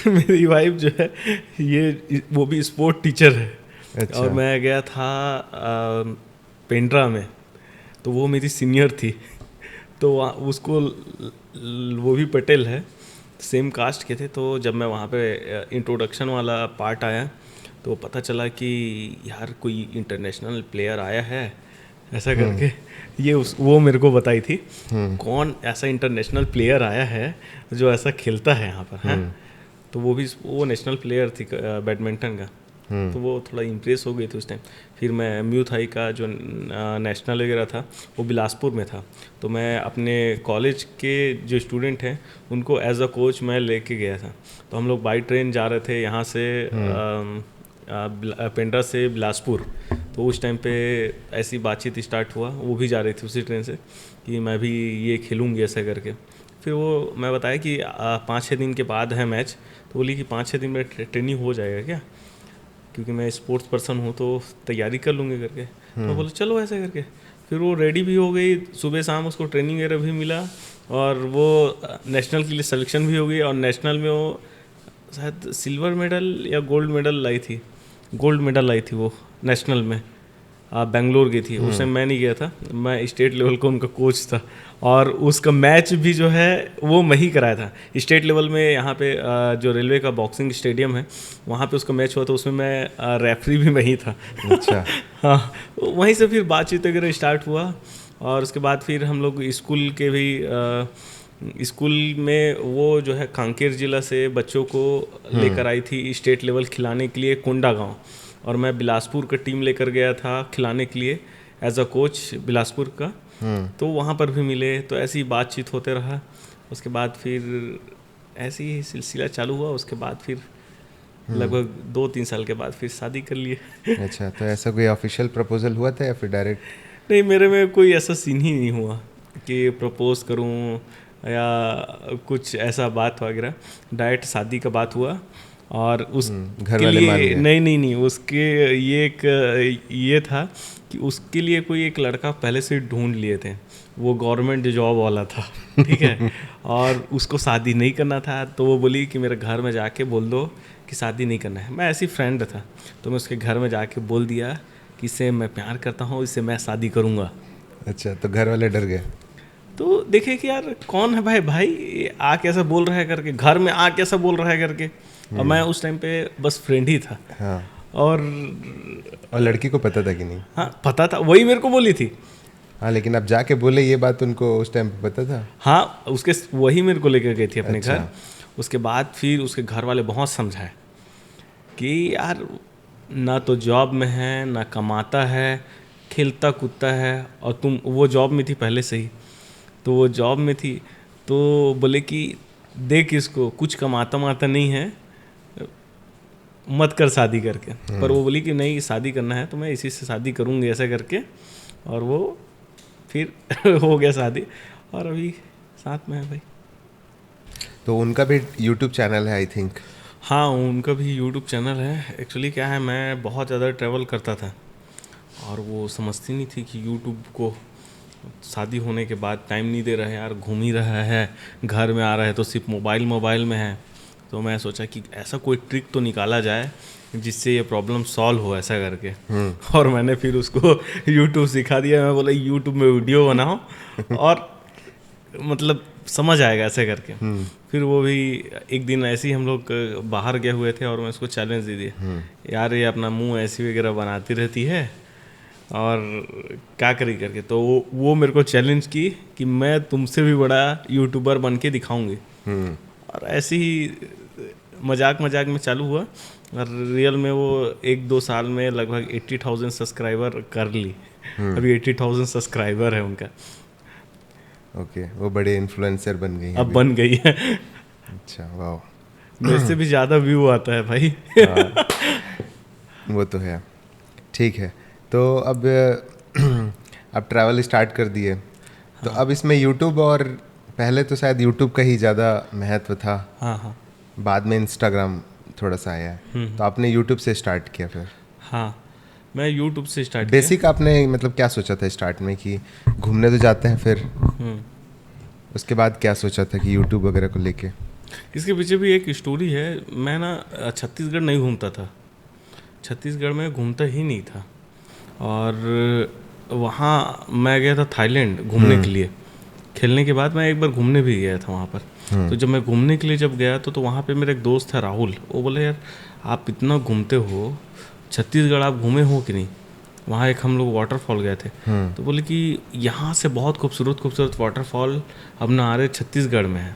मेरी वाइफ जो है ये वो भी स्पोर्ट टीचर है।
अच्छा।
और मैं गया था पेंड्रा में, तो वो मेरी सीनियर थी। तो उसको वो भी पटेल है, सेम कास्ट के थे। तो जब मैं वहाँ पे इंट्रोडक्शन वाला पार्ट आया, तो पता चला कि यार कोई इंटरनेशनल प्लेयर आया है ऐसा करके। ये वो मेरे को बताई थी, कौन ऐसा इंटरनेशनल प्लेयर आया है जो ऐसा खेलता है यहाँ पर है। तो वो नेशनल प्लेयर थी बैडमिंटन का। तो वो थोड़ा इम्प्रेस हो गई थी उस टाइम। फिर मैं म्यू थाई का जो नेशनल वगैरह था वो बिलासपुर में था। तो मैं अपने कॉलेज के जो स्टूडेंट हैं उनको एज अ कोच मैं लेके गया था। तो हम लोग बाई ट्रेन जा रहे थे यहाँ से पेंड्रा से बिलासपुर। तो उस टाइम पे ऐसी बातचीत स्टार्ट हुआ, वो भी जा रही थी उसी ट्रेन से, कि मैं भी ये खेलूँगी ऐसा करके। फिर वो मैं बताया कि 5-6 दिन के बाद है मैच। तो बोली कि 5-6 दिन में ट्रेनिंग हो जाएगा क्या, क्योंकि मैं स्पोर्ट्स पर्सन हूँ तो तैयारी कर लूँगी करके। तो बोले चलो ऐसे करके। फिर वो रेडी भी हो गई, सुबह शाम उसको ट्रेनिंग वगैरह भी मिला, और वो नेशनल के लिए सिलेक्शन भी हो गई। और नेशनल में वो शायद सिल्वर मेडल या गोल्ड मेडल लाई थी, गोल्ड मेडल लाई थी वो नेशनल में। बेंगलोर गई थी उस टाइम, मैं नहीं गया था, मैं स्टेट लेवल का उनका कोच था। और उसका मैच भी जो है वो मैं ही कराया था स्टेट लेवल में। यहाँ पे जो रेलवे का बॉक्सिंग स्टेडियम है वहाँ पे उसका मैच हुआ, तो उसमें मैं रेफरी भी मैं ही था।
अच्छा।
हाँ, वहीं से फिर बातचीत वगैरह स्टार्ट हुआ। और उसके बाद फिर हम लोग स्कूल के भी स्कूल में वो जो है कांकेर जिला से बच्चों को लेकर आई थी स्टेट लेवल खिलाने के लिए कोंडा गांव, और मैं बिलासपुर का टीम लेकर गया था खिलाने के लिए एज अ कोच बिलासपुर का। तो वहाँ पर भी मिले, तो ऐसी बातचीत होते रहा। उसके बाद फिर ऐसे ही सिलसिला चालू हुआ। उसके बाद फिर लगभग 2-3 साल के बाद फिर शादी कर लिए।
अच्छा, तो ऐसा कोई ऑफिशियल प्रपोजल हुआ था या फिर डायरेक्ट?
नहीं, मेरे में कोई ऐसा सीन ही नहीं हुआ कि प्रपोज करूं या कुछ ऐसा बात वगैरह। डायरेक्ट शादी का बात हुआ और उसके लिए नहीं उसके ये था कि उसके लिए कोई एक लड़का पहले से ढूंढ लिए थे, वो गवर्नमेंट जॉब वाला था, ठीक है। और उसको शादी नहीं करना था, तो वो बोली कि मेरे घर में जाके बोल दो कि शादी नहीं करना है। मैं ऐसी फ्रेंड था, तो मैं उसके घर में जाके बोल दिया कि इससे मैं प्यार करता हूँ, इससे मैं शादी करूँगा।
अच्छा, तो घर वाले डर गए?
तो देखे कि यार कौन है भाई आ कैसा बोल रहा है करके, घर में आ कैसा बोल रहा है करके। और मैं उस टाइम पे बस फ्रेंड ही था।
हाँ।
और
लड़की को पता था कि नहीं?
हाँ पता था, वही मेरे को बोली थी।
हाँ, लेकिन अब जाके बोले ये बात उनको उस टाइम पे पता था?
हाँ, उसके वही मेरे को लेकर गई थी अपने घर। उसके बाद फिर उसके घर वाले बहुत समझाए कि यार ना तो जॉब में है, ना कमाता है, खेलता कूदता है, और तुम वो जॉब में थी पहले से ही, तो वो जॉब में थी, तो बोले कि देख इसको कुछ कमाता नहीं है, मत कर शादी करके। पर वो बोली कि नहीं शादी करना है तो मैं इसी से शादी करूँगी ऐसा करके, और वो फिर हो गया शादी, और अभी साथ में है भाई।
तो उनका भी यूट्यूब चैनल है आई थिंक?
हाँ, उनका भी यूट्यूब चैनल है। एक्चुअली क्या है, मैं बहुत ज़्यादा ट्रैवल करता था और वो समझती नहीं थी कि यूट्यूब को शादी होने के बाद टाइम नहीं दे रहा है यार, घूम ही रहा है, घर में आ रहा है तो सिर्फ मोबाइल में है। तो मैं सोचा कि ऐसा कोई ट्रिक तो निकाला जाए जिससे ये प्रॉब्लम सॉल्व हो ऐसा करके। और मैंने फिर उसको यूट्यूब सिखा दिया। मैं बोला यूट्यूब में वीडियो बनाओ और मतलब समझ आएगा ऐसे करके। फिर वो भी एक दिन ऐसे ही हम लोग बाहर गए हुए थे और मैं उसको चैलेंज दे दिया, यार ये अपना मुंह ऐसी वगैरह बनाती रहती है और क्या करी करके। तो वो मेरे को चैलेंज की कि मैं तुमसे भी बड़ा यूट्यूबर बन के दिखाऊंगी। और ऐसे ही मजाक में चालू हुआ और रियल में वो 1-2 साल में लगभग 80,000 सब्सक्राइबर कर ली। अभी 80,000 सब्सक्राइबर है उनका।
ओके, वो बड़े इन्फ्लुएंसर बन गई हैं
अब बन गई है।
अच्छा, वाह,
मेरे से भी ज़्यादा व्यू आता है भाई।
वो तो है। ठीक है, तो अब ट्रैवल स्टार्ट कर दिए, तो अब इसमें यूट्यूब, और पहले तो शायद यूट्यूब का ही ज़्यादा महत्व था।
हाँ,
बाद में इंस्टाग्राम थोड़ा सा आया है, तो आपने यूट्यूब से स्टार्ट किया फिर?
हाँ, मैं यूट्यूब से स्टार्ट
बेसिक आपने मतलब क्या सोचा था स्टार्ट में कि घूमने तो जाते हैं, फिर उसके बाद क्या सोचा था कि यूट्यूब वगैरह को लेके?
इसके पीछे भी एक स्टोरी है। मैं ना छत्तीसगढ़ नहीं घूमता था, छत्तीसगढ़ में घूमता ही नहीं था। और वहाँ मैं गया था थाईलैंड घूमने के लिए। खेलने के बाद मैं एक बार घूमने भी गया था वहाँ पर। तो जब मैं घूमने के लिए जब गया तो वहाँ पे मेरा एक दोस्त था राहुल। वो बोले यार आप इतना घूमते हो, छत्तीसगढ़ आप घूमे हो कि नहीं? वहाँ एक हम लोग वाटरफॉल गए थे। तो बोले कि यहाँ से बहुत खूबसूरत वाटरफॉल अब ना आ रहे छत्तीसगढ़ में है।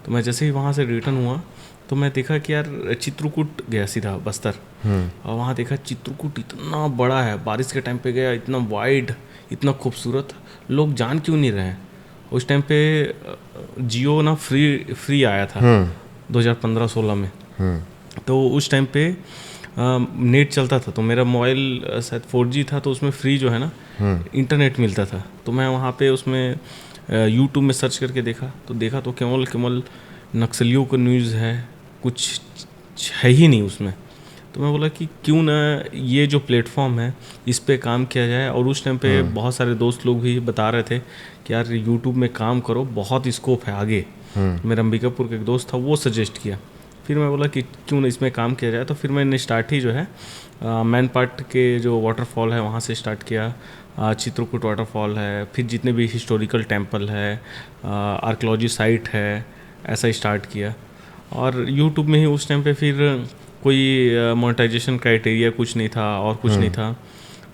तो मैं जैसे ही वहाँ से रिटर्न हुआ तो मैं देखा कि यार चित्रकूट गया सीधा बस्तर, और वहाँ देखा चित्रकूट इतना बड़ा है। बारिश के टाइम पे गया, इतना वाइड, इतना खूबसूरत, लोग जान क्यों नहीं रहे हैं। उस टाइम पे जियो ना फ्री आया था 2015-16 में। तो उस टाइम पे नेट चलता था, तो मेरा मोबाइल शायद 4G था, तो उसमें फ्री जो है ना इंटरनेट मिलता था। तो मैं वहाँ पे उसमें यूट्यूब में सर्च करके देखा तो केवल नक्सलियों का न्यूज़ है, कुछ है ही नहीं उसमें। तो मैं बोला कि क्यों ना ये जो प्लेटफॉर्म है इस पे काम किया जाए। और उस टाइम पे बहुत सारे दोस्त लोग भी बता रहे थे कि यार यूट्यूब में काम करो, बहुत स्कोप है आगे। मेरा अंबिकापुर का एक दोस्त था, वो सजेस्ट किया। फिर मैं बोला कि क्यों ना इसमें काम किया जाए। तो फिर मैंने स्टार्ट ही जो है मैन पार्ट के जो वाटरफॉल है वहाँ से स्टार्ट किया। चित्रकूट वाटरफॉल है, फिर जितने भी हिस्टोरिकल टेम्पल है, आर्कियोलॉजी साइट है, ऐसा स्टार्ट किया। और यूट्यूब में ही उस टाइम पे फिर कोई मोनेटाइजेशन क्राइटेरिया कुछ नहीं था और कुछ नहीं था।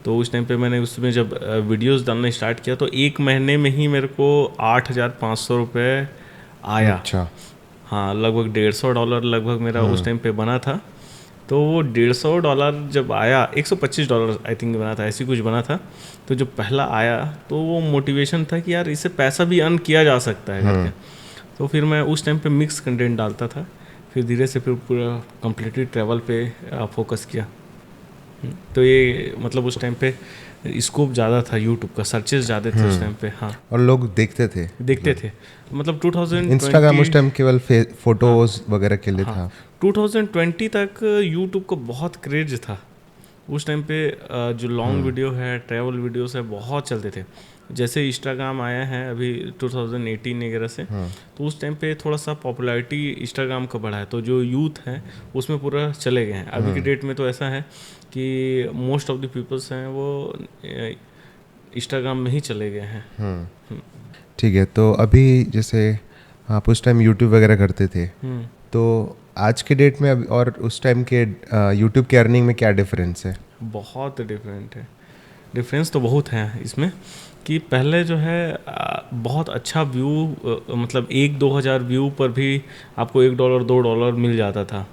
तो उस टाइम पे मैंने उसमें जब वीडियोस डालना स्टार्ट किया तो एक महीने में ही मेरे को 8,500 रुपये आया।
अच्छा।
हाँ, लगभग $150 लगभग मेरा उस टाइम पे बना था। तो वो $150 जब आया, $125 आई थिंक बना था, ऐसी कुछ बना था। तो जब पहला आया तो वो मोटिवेशन था कि यार इससे पैसा भी अर्न किया जा सकता है करके। तो फिर मैं उस टाइम पे मिक्स कंटेंट डालता था, फिर धीरे से फिर पूरा कम्प्लीटली ट्रैवल पे फोकस किया। तो ये मतलब उस टाइम पे स्कोप ज़्यादा था यूट्यूब का, सर्चेस ज़्यादा थे उस टाइम पे। हाँ,
और लोग देखते थे
मतलब 2020
इंस्टाग्राम उस टाइम केवल फोटोज वगैरह के लिए था।
2020 तक यूट्यूब को बहुत क्रेज था। उस टाइम पे जो लॉन्ग वीडियो है, ट्रैवल वीडियोस है, बहुत चलते थे। जैसे इंस्टाग्राम आया है अभी 2018 वगैरह से, तो उस टाइम पे थोड़ा सा पॉपुलैरिटी इंस्टाग्राम का बढ़ा है, तो जो यूथ है उसमें पूरा चले गए हैं। अभी की डेट में तो ऐसा है कि मोस्ट ऑफ द पीपल्स हैं वो इंस्टाग्राम में ही चले गए हैं।
ठीक है, तो अभी जैसे आप उस टाइम यूट्यूब वगैरह करते थे, तो आज के डेट में अभी और उस टाइम के यूट्यूब के अर्निंग में क्या डिफरेंस है?
बहुत डिफरेंट है। डिफरेंस तो बहुत है इसमें कि पहले जो है बहुत अच्छा व्यू, मतलब 1-2 हज़ार व्यू पर भी आपको $1 $2 मिल जाता था।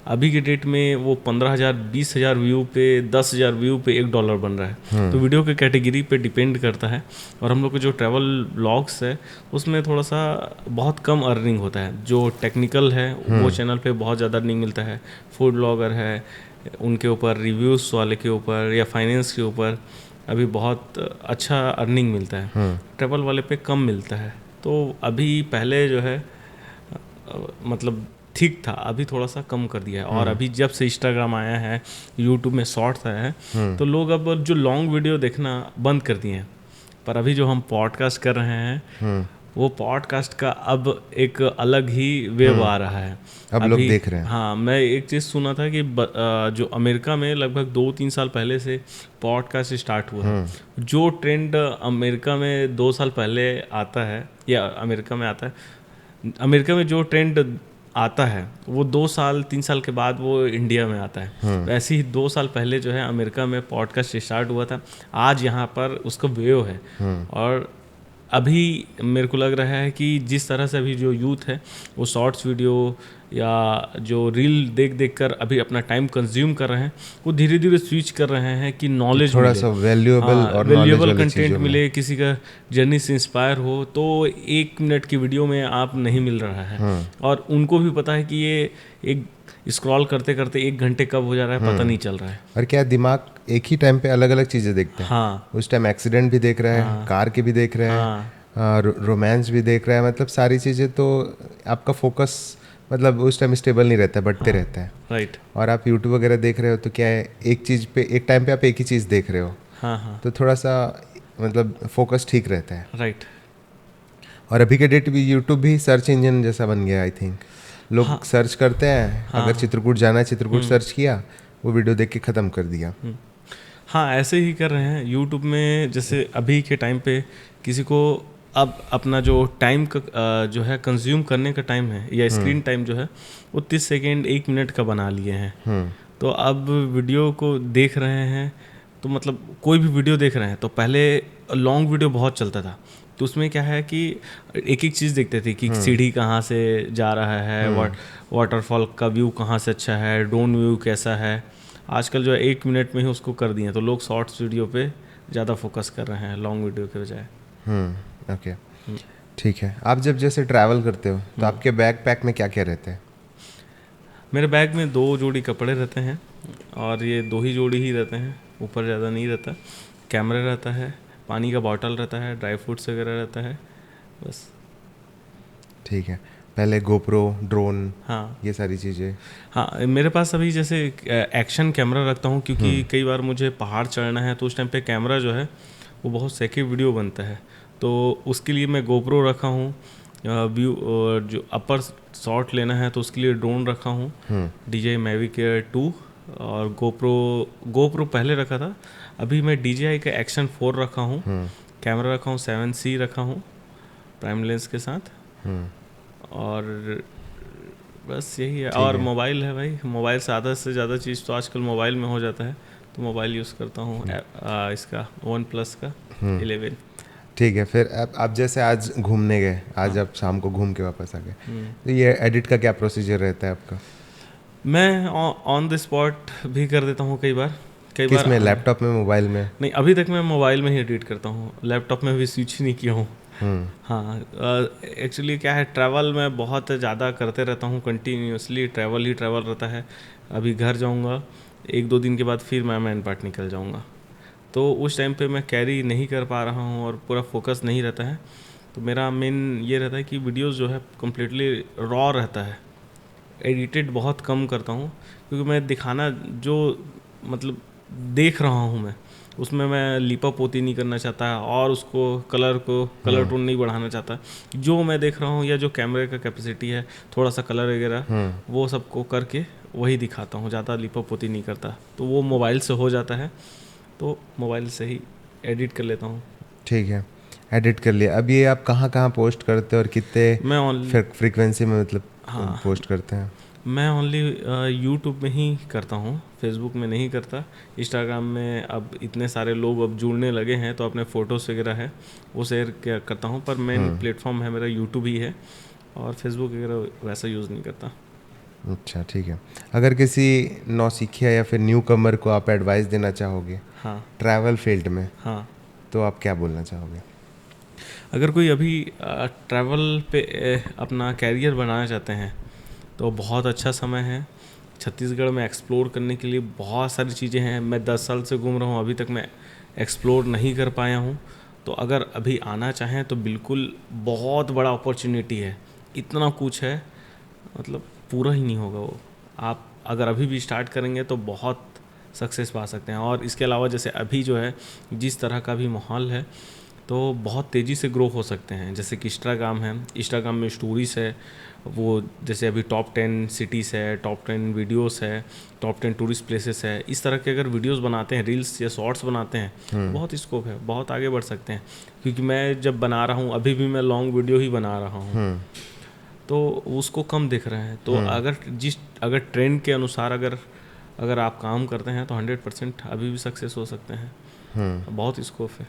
अभी के डेट में वो 15,000 20,000 व्यू पे, 10,000 व्यू पे $1 बन रहा है। तो वीडियो के कैटेगरी पे डिपेंड करता है। और हम लोग के जो ट्रैवल ब्लॉग्स है उसमें थोड़ा सा बहुत कम अर्निंग होता है। जो टेक्निकल है वो चैनल पे बहुत ज़्यादा अर्निंग मिलता है। फूड ब्लॉगर है, उनके ऊपर, रिव्यूज़ वाले के ऊपर या फाइनेंस के ऊपर अभी बहुत अच्छा अर्निंग मिलता है। ट्रैवल वाले पे कम मिलता है। तो अभी पहले जो है मतलब ठीक था, अभी थोड़ा सा कम कर दिया है। और अभी जब से इंस्टाग्राम आया है, यूट्यूब में शॉर्ट्स आया है, तो लोग अब जो लॉन्ग वीडियो देखना बंद कर दिए हैं। पर अभी जो हम पॉडकास्ट कर रहे हैं वो पॉडकास्ट का अब एक अलग ही वेव आ रहा है।
अब लोग देख रहे हैं।
हाँ, मैं एक चीज़ सुना था कि जो अमेरिका में लगभग 2-3 साल पहले से पॉडकास्ट स्टार्ट हुआ है। जो ट्रेंड अमेरिका में 2 साल पहले आता है, या अमेरिका में आता है, अमेरिका में जो ट्रेंड आता है वो 2-3 साल के बाद वो इंडिया में आता है। वैसे ही 2 साल पहले जो है अमेरिका में पॉडकास्ट स्टार्ट हुआ था, आज यहाँ पर उसका वेव है। और अभी मेरे को लग रहा है कि जिस तरह से अभी जो यूथ है वो शॉर्ट्स वीडियो या जो रील देख देख कर अभी अपना टाइम कंज्यूम कर रहे हैं, वो धीरे धीरे स्विच कर रहे हैं कि नॉलेज
थोड़ा सा
वैल्यूएबल कंटेंट मिले, किसी का जर्नी से इंस्पायर हो। तो 1 मिनट की वीडियो में आप नहीं मिल रहा है। और उनको भी पता है कि ये एक स्क्रॉल करते करते 1 घंटे कब हो जा रहा है पता नहीं चल रहा है।
और क्या दिमाग एक ही टाइम पे अलग अलग चीज़ें देखते हैं।
हाँ,
उस टाइम एक्सीडेंट भी देख रहा है, कार के भी देख रहा है, रोमांस भी देख रहा है, मतलब सारी चीज़ें। तो आपका फोकस मतलब उस टाइम स्टेबल नहीं रहता है, बढ़ते रहता है।
राइट।
और आप यूट्यूब वगैरह देख रहे हो तो क्या है, एक चीज़ पे एक टाइम पे आप एक ही चीज़ देख रहे हो।
हाँ,
तो थोड़ा सा मतलब फोकस ठीक रहता है।
राइट।
और अभी के डेट भी यूट्यूब भी सर्च इंजन जैसा बन गया, आई थिंक। लोग सर्च करते हैं, अगर चित्रकूट जाना है, चित्रकूट सर्च किया, वो वीडियो देख के ख़त्म कर दिया।
हाँ, ऐसे ही कर रहे हैं यूट्यूब में। जैसे अभी के टाइम पे किसी को अब अपना जो टाइम का जो है कंज्यूम करने का टाइम है या स्क्रीन टाइम जो है वो 30 सेकेंड 1 मिनट का बना लिए हैं। तो अब वीडियो को देख रहे हैं, तो मतलब कोई भी वीडियो देख रहे हैं तो पहले लॉन्ग वीडियो बहुत चलता था। तो उसमें क्या है कि एक एक चीज़ देखते थे कि सीढ़ी कहाँ से जा रहा है, वाटरफॉल का व्यू कहाँ से अच्छा है, ड्रोन व्यू कैसा है। आजकल जो है 1 मिनट में ही उसको कर दिए, तो लोग शॉर्ट्स वीडियो पे ज़्यादा फोकस कर रहे हैं लॉन्ग वीडियो के बजाय।
ओके, ठीक है। आप जब जैसे ट्रैवल करते हो तो आपके बैग पैक में क्या क्या रहते हैं?
मेरे बैग में 2 जोड़ी कपड़े रहते हैं, और ये 2 ही जोड़ी ही रहते हैं, ऊपर ज़्यादा नहीं रहता। कैमरा रहता है, पानी का बॉटल रहता है, ड्राई फ्रूट्स वगैरह रहता है, बस।
ठीक है। पहले गोप्रो, ड्रोन,
हाँ,
ये सारी चीज़ें।
हाँ, मेरे पास अभी जैसे एक्शन कैमरा रखता हूँ, क्योंकि कई बार मुझे पहाड़ चढ़ना है तो उस टाइम पे कैमरा जो है वो बहुत सेकी वीडियो बनता है। तो उसके लिए मैं गोप्रो रखा हूँ। व्यू जो अपर शॉट लेना है तो उसके लिए ड्रोन रखा हूँ, DJI Mavic Air 2। और गोप्रो पहले रखा था, अभी मैं DJI का एक्शन 4 रखा हूँ। कैमरा रखा हूँ 7C रखा हूँ प्राइम लेंस के साथ। और बस यही है। और मोबाइल है भाई, मोबाइल से ज़्यादा चीज़ तो आजकल मोबाइल में हो जाता है, तो मोबाइल यूज़ करता हूँ इसका OnePlus का 11।
ठीक है, फिर आप जैसे आज घूमने गए, आज आप शाम को घूम के वापस आ गए, तो ये एडिट का क्या प्रोसीजर रहता है आपका?
मैं ऑन द स्पॉट भी कर देता हूँ कई बार।
किस में, लैपटॉप में, मोबाइल में?
नहीं, अभी तक मैं मोबाइल में ही एडिट करता हूँ, लैपटॉप में भी स्विच नहीं किया हूँ। हाँ, एक्चुअली क्या है, ट्रैवल मैं बहुत ज़्यादा करते रहता हूँ, कंटिन्यूसली ट्रैवल ही ट्रैवल रहता है। अभी घर जाऊँगा 1-2 दिन के बाद, फिर मैं मैन पार्ट निकल जाऊँगा, तो उस टाइम पे मैं कैरी नहीं कर पा रहा हूँ और पूरा फोकस नहीं रहता है। तो मेरा मेन ये रहता है कि वीडियोस जो है कम्प्लीटली रॉ रहता है, एडिटेड बहुत कम करता हूँ, क्योंकि मैं दिखाना जो मतलब देख रहा हूँ मैं, उसमें मैं लिपा पोती नहीं करना चाहता और उसको कलर टोन नहीं बढ़ाना चाहता। जो मैं देख रहा हूँ या जो कैमरे का कैपेसिटी है, थोड़ा सा कलर वगैरह वो सबको करके वही दिखाता हूँ, ज़्यादा लिपा पोती नहीं करता। तो वो मोबाइल से हो जाता है, तो मोबाइल से ही एडिट कर लेता हूँ।
ठीक है, एडिट कर लिया। अब ये आप कहाँ कहाँ पोस्ट करते हैं और कितने
मैं
फ्रीक्वेंसी में मतलब पोस्ट करते हैं?
मैं ओनली यूट्यूब में ही करता हूँ, फेसबुक में नहीं करता। इंस्टाग्राम में अब इतने सारे लोग अब जुड़ने लगे हैं, तो अपने फ़ोटोज़ वगैरह है वो शेयर करता हूँ, पर मेन प्लेटफॉर्म है मेरा यूट्यूब ही है, और फेसबुक वगैरह वैसा यूज़ नहीं करता।
अच्छा, ठीक है। अगर किसी नौसिखिया या फिर न्यू कमर को आप एडवाइस देना चाहोगे,
हाँ,
ट्रैवल फील्ड में,
हाँ,
तो आप क्या बोलना चाहोगे?
अगर कोई अभी ट्रैवल पे अपना कैरियर बनाना चाहते हैं, तो बहुत अच्छा समय है। छत्तीसगढ़ में एक्सप्लोर करने के लिए बहुत सारी चीज़ें हैं। मैं 10 साल से घूम रहा हूँ, अभी तक मैं एक्सप्लोर नहीं कर पाया हूँ। तो अगर अभी आना चाहें तो बिल्कुल बहुत बड़ा अपॉर्चुनिटी है, इतना कुछ है, मतलब पूरा ही नहीं होगा वो। आप अगर अभी भी स्टार्ट करेंगे तो बहुत सक्सेस पा सकते हैं। और इसके अलावा जैसे अभी जो है, जिस तरह का भी माहौल है, तो बहुत तेज़ी से ग्रो हो सकते हैं। जैसे कि इंस्टाग्राम है, इंस्टाग्राम में स्टोरीज़ है, वो जैसे अभी टॉप 10 सिटीज़ है, टॉप 10 वीडियोस है, टॉप 10 टूरिस्ट प्लेसेस है। इस तरह के अगर वीडियोस बनाते हैं, रील्स या शॉर्ट्स बनाते हैं, तो बहुत स्कोप है, बहुत आगे बढ़ सकते हैं। क्योंकि मैं जब बना रहा हूँ, अभी भी मैं लॉन्ग वीडियो ही बना रहा हूँ, तो उसको कम दिख रहे हैं। तो अगर ट्रेंड के अनुसार अगर आप काम करते हैं, तो 100% अभी भी सक्सेस हो सकते हैं। बहुत स्कोप है।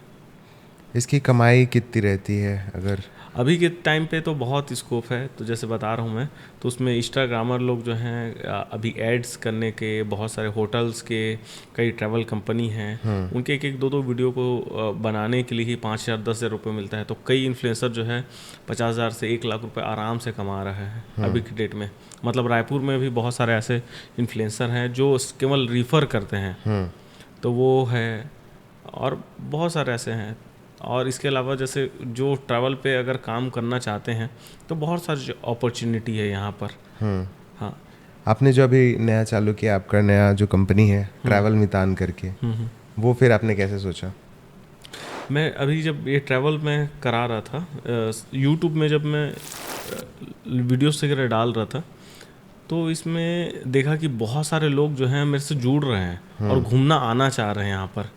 इसकी कमाई कितनी रहती है अगर?
अभी के टाइम पे तो बहुत स्कोप है। तो जैसे बता रहा हूँ मैं, तो उसमें इंस्टाग्रामर लोग जो हैं, अभी एड्स करने के, बहुत सारे होटल्स के, कई ट्रैवल कंपनी हैं, उनके एक 2 वीडियो को बनाने के लिए ही 5,000 10,000 रुपये मिलता है। तो कई इन्फ्लुएंसर जो है 50,000 से 1 लाख रुपए आराम से कमा रहे हैं अभी की डेट में। मतलब रायपुर में भी बहुत सारे ऐसे इन्फ्लुएंसर हैं जो केवल रिफ़र करते हैं, तो वो है, और बहुत सारे ऐसे हैं। और इसके अलावा जैसे जो ट्रैवल पे अगर काम करना चाहते हैं, तो बहुत सारी अपॉर्चुनिटी है यहाँ पर। हाँ,
आपने जो अभी नया चालू किया, आपका नया जो कंपनी है ट्रैवल मितान करके, वो फिर आपने कैसे सोचा?
मैं अभी जब ये ट्रैवल में करा रहा था, यूट्यूब में जब मैं वीडियोस वगैरह डाल रहा था, तो इसमें देखा कि बहुत सारे लोग जो हैं मेरे से जुड़ रहे हैं और घूमना आना चाह रहे हैं यहाँ पर।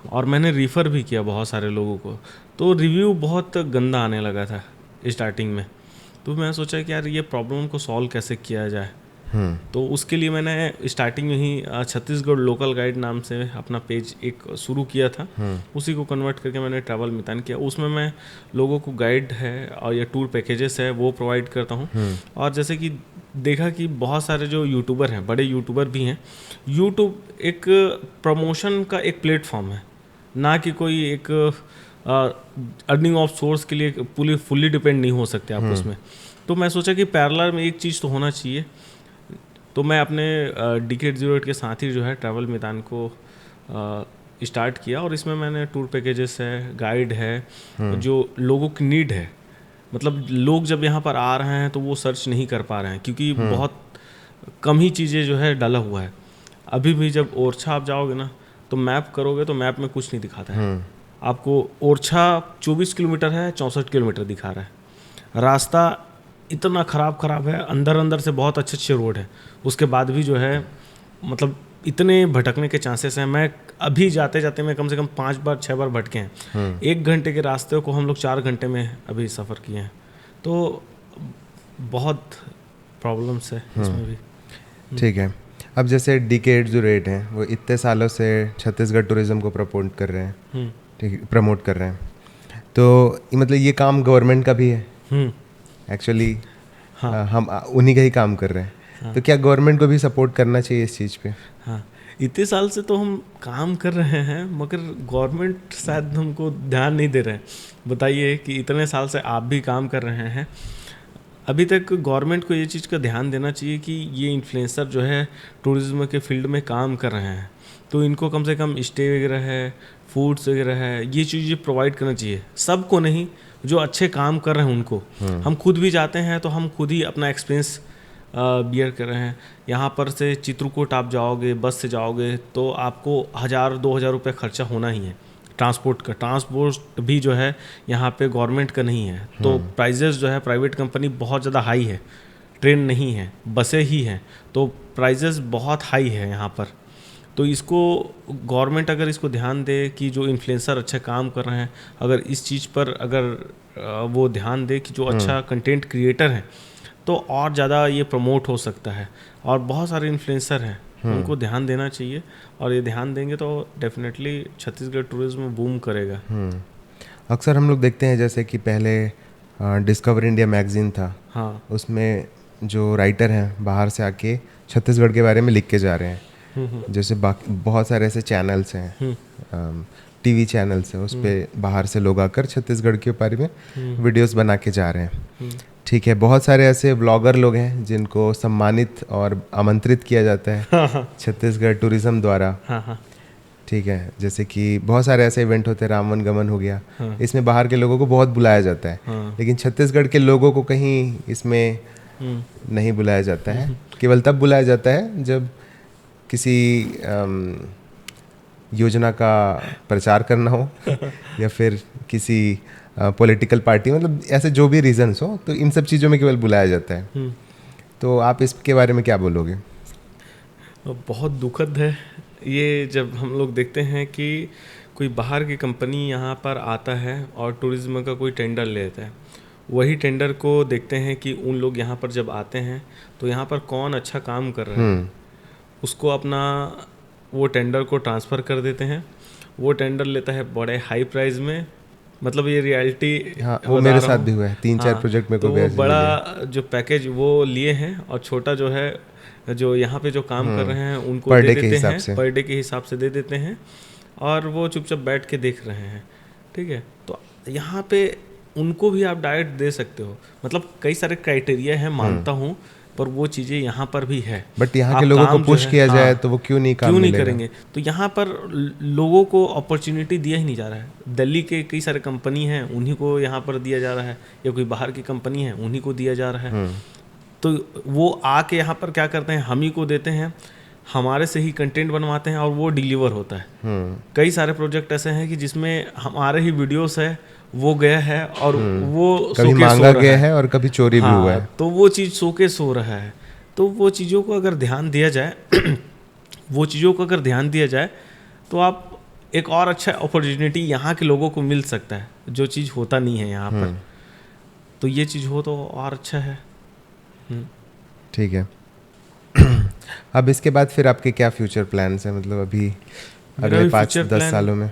और मैंने रिफ़र भी किया बहुत सारे लोगों को, तो रिव्यू बहुत गंदा आने लगा था स्टार्टिंग में। तो मैं सोचा कि यार ये प्रॉब्लम को सॉल्व कैसे किया जाए। तो उसके लिए मैंने स्टार्टिंग में ही छत्तीसगढ़ लोकल गाइड नाम से अपना पेज एक शुरू किया था। उसी को कन्वर्ट करके मैंने ट्रैवल मितान किया। उसमें मैं लोगों को गाइड है और या टूर पैकेजेस है वो प्रोवाइड करता हूँ। और जैसे कि देखा कि बहुत सारे जो यूट्यूबर हैं, बड़े यूट्यूबर भी हैं, यूट्यूब एक प्रमोशन का एक प्लेटफॉर्म है, ना कि कोई एक अर्निंग ऑफ सोर्स के लिए फुल्ली डिपेंड नहीं हो सकते आप उसमें। तो मैं सोचा कि पैरेलल में एक चीज़ तो होना चाहिए। तो मैं अपने DK08 के साथ ही जो है ट्रैवल मितान को स्टार्ट किया, और इसमें मैंने टूर पैकेजेस है, गाइड है, जो लोगों की नीड है। मतलब लोग जब यहाँ पर आ रहे हैं तो वो सर्च नहीं कर पा रहे हैं, क्योंकि बहुत कम ही चीज़ें जो है डाला हुआ है। अभी भी जब ओरछा आप जाओगे ना, तो मैप करोगे तो मैप में कुछ नहीं दिखाता है आपको। ओरछा 24 किलोमीटर है, 64 किलोमीटर दिखा रहा है। रास्ता इतना ख़राब है, अंदर से बहुत अच्छे रोड है, उसके बाद भी जो है मतलब इतने भटकने के चांसेस हैं। मैं अभी जाते जाते मैं कम से कम 5-6 बार भटके हैं। 1 घंटे के रास्ते को हम लोग 4 घंटे में अभी सफ़र किए हैं। तो बहुत प्रॉब्लम्स है इसमें भी।
ठीक है। अब जैसे डीकेड जो रेट हैं वो इतने सालों से छत्तीसगढ़ टूरिज्म को प्रमोट कर रहे हैं, ठीक, प्रमोट कर रहे हैं, तो मतलब ये काम गवर्नमेंट का भी है एक्चुअली।
हाँ।
हम उन्हीं का ही काम कर रहे हैं। हाँ। तो क्या गवर्नमेंट को भी सपोर्ट करना चाहिए इस चीज़ पे?
हाँ, इतने साल से तो हम काम कर रहे हैं मगर गवर्नमेंट शायद हमको ध्यान नहीं दे रहे हैं। बताइए कि इतने साल से आप भी काम कर रहे हैं, अभी तक गवर्नमेंट को ये चीज़ का ध्यान देना चाहिए कि ये इन्फ्लुएंसर जो है टूरिज्म के फील्ड में काम कर रहे हैं, तो इनको कम से कम स्टे वगैरह है, फूड्स वगैरह है, ये चीज़ें प्रोवाइड करना चाहिए। सबको नहीं, जो अच्छे काम कर रहे हैं उनको। हम खुद भी जाते हैं तो हम खुद ही अपना एक्सपीरियंस बियर कर रहे हैं। यहाँ पर से चित्रकूट आप जाओगे, बस से जाओगे तो आपको 1000-2000 रुपये खर्चा होना ही है ट्रांसपोर्ट का। ट्रांसपोर्ट भी जो है यहाँ पे गवर्नमेंट का नहीं है, तो प्राइजेस जो है प्राइवेट कंपनी बहुत ज़्यादा हाई है। ट्रेन नहीं है, बसें ही हैं, तो प्राइजेस बहुत हाई है यहाँ पर। तो इसको गवर्नमेंट अगर इसको ध्यान दे कि जो इन्फ्लुएंसर अच्छे काम कर रहे हैं, अगर इस चीज़ पर अगर वो ध्यान दे कि जो अच्छा कंटेंट क्रिएटर हैं, तो और ज़्यादा ये प्रमोट हो सकता है। और बहुत सारे इन्फ्लुएंसर हैं, उनको ध्यान देना चाहिए, और ये ध्यान देंगे तो डेफिनेटली छत्तीसगढ़ टूरिज्म बूम करेगा।
अक्सर हम लोग देखते हैं जैसे कि पहले डिस्कवर इंडिया मैगजीन था,
हाँ,
उसमें जो राइटर हैं बाहर से आके छत्तीसगढ़ के बारे में लिख के जा रहे हैं। जैसे बाकी बहुत सारे ऐसे चैनल्स हैं, टीवी चैनल्स हैं, उस पर बाहर से लोग आकर छत्तीसगढ़ के बारे में वीडियोस बना के जा रहे हैं। ठीक है, बहुत सारे ऐसे ब्लॉगर लोग हैं जिनको सम्मानित और आमंत्रित किया जाता है छत्तीसगढ़ टूरिज्म द्वारा। ठीक है, जैसे कि बहुत सारे ऐसे इवेंट होते हैं, राम वन गमन हो गया, इसमें बाहर के लोगों को बहुत बुलाया जाता है, लेकिन छत्तीसगढ़ के लोगों को कहीं इसमें नहीं बुलाया जाता है। केवल तब बुलाया जाता है जब किसी योजना का प्रचार करना हो या फिर किसी पॉलिटिकल पार्टी, मतलब ऐसे जो भी रीजंस हो, तो इन सब चीज़ों में केवल बुलाया जाता है। तो आप इसके बारे में क्या बोलोगे?
बहुत दुखद है ये, जब हम लोग देखते हैं कि कोई बाहर की कंपनी यहाँ पर आता है और टूरिज्म का कोई टेंडर लेता है। वही टेंडर को देखते हैं कि उन लोग यहाँ पर जब आते हैं तो यहाँ पर कौन अच्छा काम कर रहा है, उसको अपना वो टेंडर को ट्रांसफ़र कर देते हैं। वो टेंडर लेता है बड़े हाई प्राइस में, मतलब ये रियलिटी।
हाँ, वो मेरे साथ भी हुआ है, 3-4 प्रोजेक्ट में
तो वो बड़ा जो पैकेज वो लिए हैं, और छोटा जो है जो यहाँ पे जो काम कर रहे हैं उनको दे देते हैं, पर डे के हिसाब से दे देते हैं, और वो चुपचाप बैठ के देख रहे हैं। ठीक है, तो यहाँ पे उनको भी आप डायरेक्ट दे सकते हो, मतलब कई सारे क्राइटेरिया हैं, मानता हूँ, पर वो चीज़ें यहाँ पर भी है।
बट यहाँ के लोगों को पुश किया जाए तो वो क्यों नहीं
करेंगे? तो यहाँ पर लोगों को अपॉर्चुनिटी दिया ही नहीं जा रहा है। दिल्ली के कई सारे कंपनी हैं, उन्हीं को यहाँ पर दिया जा रहा है, या कोई बाहर की कंपनी है उन्हीं को दिया जा रहा है। तो वो आके यहाँ पर क्या करते हैं, हम ही को देते हैं, हमारे से ही कंटेंट बनवाते हैं, और वो डिलीवर होता है। कई सारे प्रोजेक्ट ऐसे हैं कि जिसमें हमारे ही वीडियोस है, वो गया है, और वो
कभी मांगा गया है और कभी चोरी भी हुआ है,
तो वो चीज़ शोकेस हो रहा है। तो वो चीज़ों को अगर ध्यान दिया जाए वो चीज़ों को अगर ध्यान दिया जाए तो आप एक और अच्छा अपॉर्चुनिटी यहाँ के लोगों को मिल सकता है, जो चीज़ होता नहीं है यहाँ पर। तो ये चीज़ हो तो और अच्छा है।
ठीक है। अब इसके बाद फिर आपके क्या फ्यूचर प्लान्स हैं, मतलब अभी अगले 5-10 सालों में?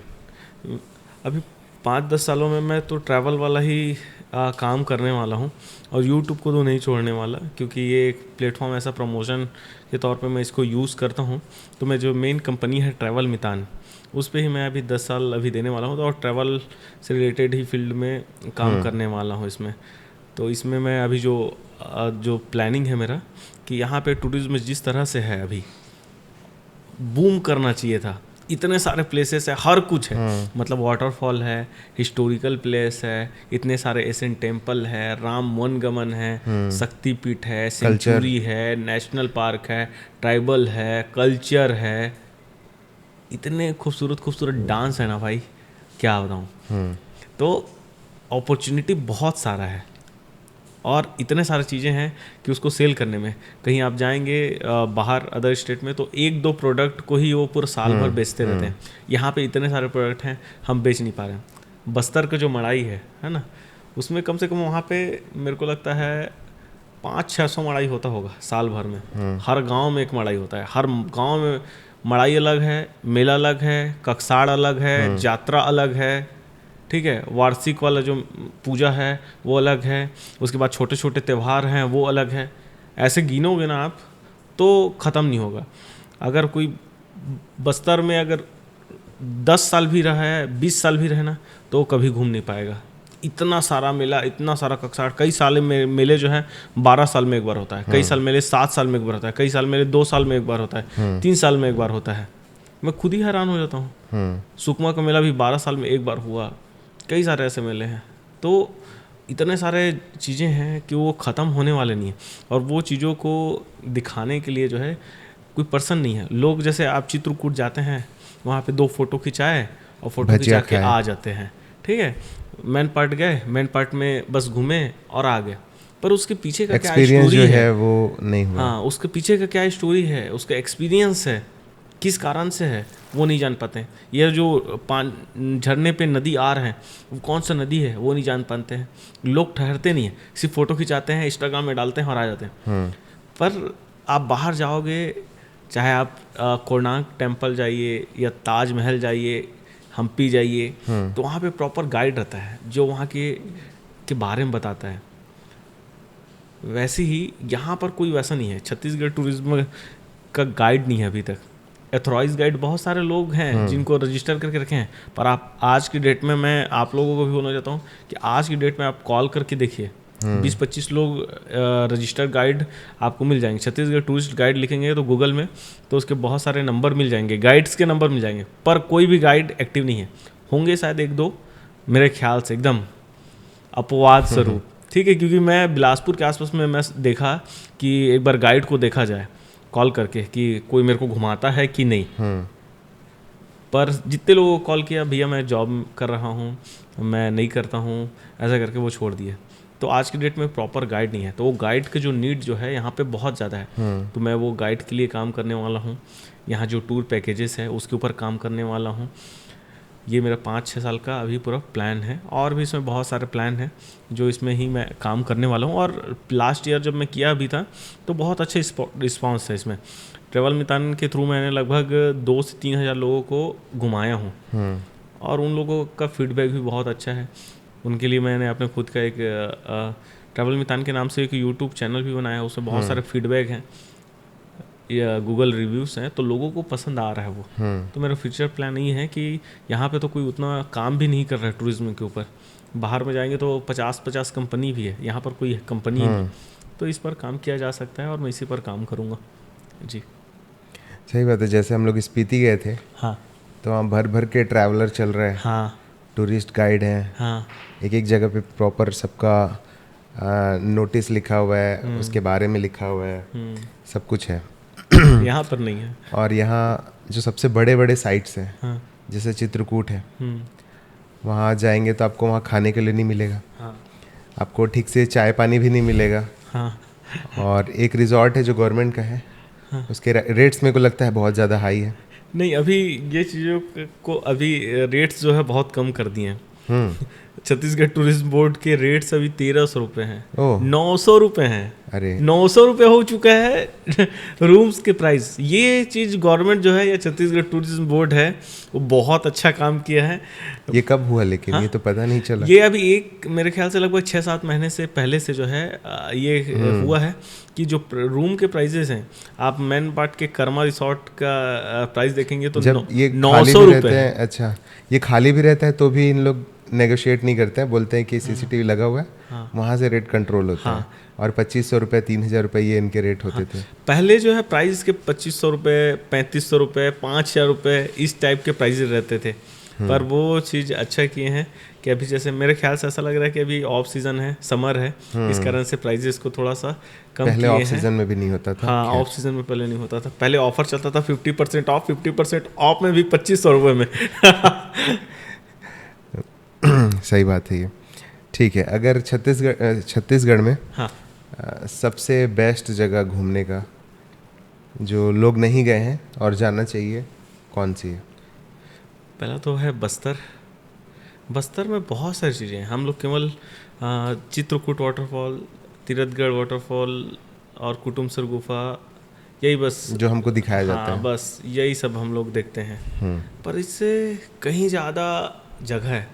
अभी 5-10 सालों में मैं तो ट्रैवल वाला ही काम करने वाला हूँ, और यूट्यूब को तो नहीं छोड़ने वाला, क्योंकि ये एक प्लेटफॉर्म ऐसा प्रमोशन के तौर पे मैं इसको यूज़ करता हूँ। तो मैं जो मेन कंपनी है ट्रैवल मितान, उस पे ही मैं अभी 10 साल अभी देने वाला हूँ, तो और ट्रैवल से रिलेटेड ही फील्ड में काम करने वाला हूँ इसमें। तो इसमें मैं अभी जो प्लानिंग है मेरा, कि यहाँ पे टूरिज्म जिस तरह से है अभी, बूम करना चाहिए था। इतने सारे प्लेसेस है, हर कुछ है, मतलब वाटरफॉल है, हिस्टोरिकल प्लेस है, इतने सारे एशियन टेम्पल है, राम वन गमन है, शक्तिपीठ है, सेंचुरी है, नेशनल पार्क है, ट्राइबल है, कल्चर है, इतने खूबसूरत डांस है ना भाई, क्या बताऊँ। तो अपॉर्चुनिटी बहुत सारा है, और इतने सारी चीज़ें हैं कि उसको सेल करने में, कहीं आप जाएंगे बाहर अदर स्टेट में, तो 1-2 प्रोडक्ट को ही वो पूरा साल भर बेचते रहते हैं। यहाँ पे इतने सारे प्रोडक्ट हैं, हम बेच नहीं पा रहे हैं। बस्तर का जो मड़ाई है ना, उसमें कम से कम वहाँ पे मेरे को लगता है 500-600 मड़ाई होता होगा साल भर में। हर गांव में एक मड़ाई होता है, हर गांव में मड़ाई अलग है, मेला अलग है, ककसाड़ अलग है, यात्रा अलग है, ठीक है, वार्षिक वाला जो पूजा है वो अलग है, उसके बाद छोटे छोटे त्यौहार हैं वो अलग है। ऐसे गिनोगे ना आप तो ख़त्म नहीं होगा। अगर कोई बस्तर में अगर 10 साल भी रहा है, 20 साल भी रहे ना, तो वो कभी घूम नहीं पाएगा। इतना सारा मेला, इतना सारा ककसाड़, कई साल में मेले जो है 12 साल में एक बार होता है, कई साल मेले 7 साल में एक बार होता है, कई साल मेले 2 साल में एक बार होता है, 3 साल में एक बार होता है। मैं खुद ही हैरान हो जाता हूँ। सुकमा का मेला भी 12 साल में एक बार हुआ, कई सारे ऐसे मेले हैं। तो इतने सारे चीज़ें हैं कि वो ख़त्म होने वाले नहीं है। और वो चीज़ों को दिखाने के लिए जो है कोई पर्सन नहीं है। लोग जैसे आप चित्रकूट जाते हैं, वहाँ पे 2 फोटो खिंचाए और फोटो खिंचा के आ जाते हैं, ठीक है, मेन पार्ट गए, मेन पार्ट में बस घूमे और आ गए, पर उसके पीछे का क्या स्टोरी है वो नहीं हुआ। हाँ, उसके पीछे का क्या स्टोरी है, उसका एक्सपीरियंस है, किस कारण से है, वो नहीं जान पाते हैं। ये जो झरने पे नदी आ रहे हैं, वो कौन सा नदी है वो नहीं जान पाते हैं। लोग ठहरते नहीं हैं, सिर्फ फ़ोटो खिंचाते हैं, इंस्टाग्राम में डालते हैं और आ जाते हैं। पर आप बाहर जाओगे, चाहे आप कोणार्क टेम्पल जाइए या ताजमहल जाइए, हम्पी जाइए, तो वहाँ पे प्रॉपर गाइड रहता है जो वहाँ के बारे में बताता है। वैसे ही यहाँ पर कोई वैसा नहीं है। छत्तीसगढ़ टूरिज्म का गाइड नहीं है अभी तक। एथोराइज गाइड बहुत सारे लोग हैं जिनको रजिस्टर करके रखे हैं, पर आप आज की डेट में, मैं आप लोगों को भी बोलना चाहता हूँ कि आज की डेट में आप कॉल करके देखिए, 20-25 लोग रजिस्टर गाइड आपको मिल जाएंगे। छत्तीसगढ़ टूरिस्ट गाइड लिखेंगे तो गूगल में, तो उसके बहुत सारे नंबर मिल जाएंगे, गाइड्स के नंबर मिल जाएंगे, पर कोई भी गाइड एक्टिव नहीं है। होंगे शायद 1-2 मेरे ख्याल से, एकदम अपवाद स्वरूप, ठीक है, क्योंकि मैं बिलासपुर के आसपास में मैं देखा कि एक बार गाइड को देखा जाए कॉल करके कि कोई मेरे को घुमाता है कि नहीं। पर जितने लोगों को कॉल किया, भैया मैं जॉब कर रहा हूँ, मैं नहीं करता हूँ, ऐसा करके वो छोड़ दिए। तो आज की डेट में प्रॉपर गाइड नहीं है, तो वो गाइड के जो नीड जो है यहाँ पे बहुत ज़्यादा है। तो मैं वो गाइड के लिए काम करने वाला हूँ। यहाँ जो टूर पैकेजेस है उसके ऊपर काम करने वाला हूँ। ये मेरा 5-6 साल का अभी पूरा प्लान है, और भी इसमें बहुत सारे प्लान हैं जो इसमें ही मैं काम करने वाला हूँ। और लास्ट ईयर जब मैं किया भी था तो बहुत अच्छा रिस्पॉन्स है इसमें। ट्रैवल मितान के थ्रू मैंने लगभग 2 से 3 हज़ार लोगों को घुमाया हूँ, और उन लोगों का फीडबैक भी बहुत अच्छा है। उनके लिए मैंने अपने खुद का एक ट्रैवल मितान के नाम से एक यूट्यूब चैनल भी बनाया है, उसमें बहुत सारे फीडबैक हैं या गूगल रिव्यूज़ हैं, तो लोगों को पसंद आ रहा है वो। तो मेरा फ्यूचर प्लान ये है कि यहाँ पे तो कोई उतना काम भी नहीं कर रहा है टूरिज्म के ऊपर। बाहर में जाएंगे तो 50-50 कंपनी भी है, यहाँ पर कोई कंपनी नहीं, तो इस पर काम किया जा सकता है और मैं इसी पर काम करूँगा जी।
सही बात है। जैसे हम लोग स्पीति गए थे,
हाँ,
तो वहाँ भर भर के ट्रैवलर चल रहे हैं,
हाँ,
टूरिस्ट गाइड हैं,
हाँ,
एक जगह पे प्रॉपर सबका नोटिस लिखा हुआ है, उसके बारे में लिखा हुआ है, सब कुछ है।
यहाँ पर नहीं है।
और यहाँ जो सबसे बड़े बड़े साइट्स हैं,
हाँ,
जैसे चित्रकूट है, वहाँ जाएंगे तो आपको वहाँ खाने के लिए नहीं मिलेगा,
हाँ,
आपको ठीक से चाय पानी भी नहीं मिलेगा।
हाँ,
और एक रिजॉर्ट है जो गवर्नमेंट का है, उसके रेट्स मेरे को लगता है बहुत ज़्यादा हाई है।
नहीं, अभी ये चीज़ों को अभी रेट्स जो है बहुत कम कर दिए हैं। छत्तीसगढ़ टूरिज्म बोर्ड के रेट्स अभी 1300 रुपये हैं, 900 रुपये हैं।
अरे
900 रुपये हो चुका है रूम्स के प्राइस। ये चीज़ गवर्नमेंट जो है या छत्तीसगढ़ टूरिज्म बोर्ड है वो बहुत अच्छा काम किया है।
ये कब हुआ लेकिन? ये तो पता नहीं चला।
ये अभी मेरे ख्याल से लगभग 6-7 महीने से पहले से जो है ये हुआ है कि जो रूम के प्राइजेस हैं, आप मेन पार्ट के कर्मा रिसोर्ट का प्राइस देखेंगे तो
जब ये
900 रुपये है।
अच्छा, ये खाली भी रहता है तो भी इन लोग नेगोशिएट नहीं करते हैं, बोलते हैं कि सीसीटीवी लगा हुआ है, वहाँ से रेट कंट्रोल होता है। और 2500 रुपये, 3000 रुपये ये इनके रेट होते थे।
पहले जो है प्राइस के 2500 रुपये, 3500 रुपये, 5000 रुपये इस टाइप के प्राइजेस रहते थे। पर वो चीज़ अच्छा किए हैं कि अभी जैसे मेरे ख्याल से ऐसा लग रहा है कि अभी ऑफ सीजन है, समर है, इस कारण से प्राइजेस को थोड़ा सा कम
पहले ऑफ सीजन में भी नहीं होता था।
हाँ, ऑफ सीजन में पहले नहीं होता था। पहले ऑफर चलता था 50% ऑफ, 50% ऑफ में भी 2500 रुपये में।
सही बात है ये। ठीक है, अगर छत्तीसगढ़ में
हाँ,
सबसे बेस्ट जगह घूमने का जो लोग नहीं गए हैं और जाना चाहिए, कौन सी है?
पहला तो है बस्तर। बस्तर में बहुत सारी चीज़ें हैं। हम लोग केवल चित्रकूट वाटरफॉल, तीरथगढ़ वाटरफॉल और कुटुमसर गुफा, यही बस
जो हमको दिखाया जाता
हाँ
है।
बस यही सब हम लोग देखते हैं। पर इससे कहीं ज़्यादा जगह है।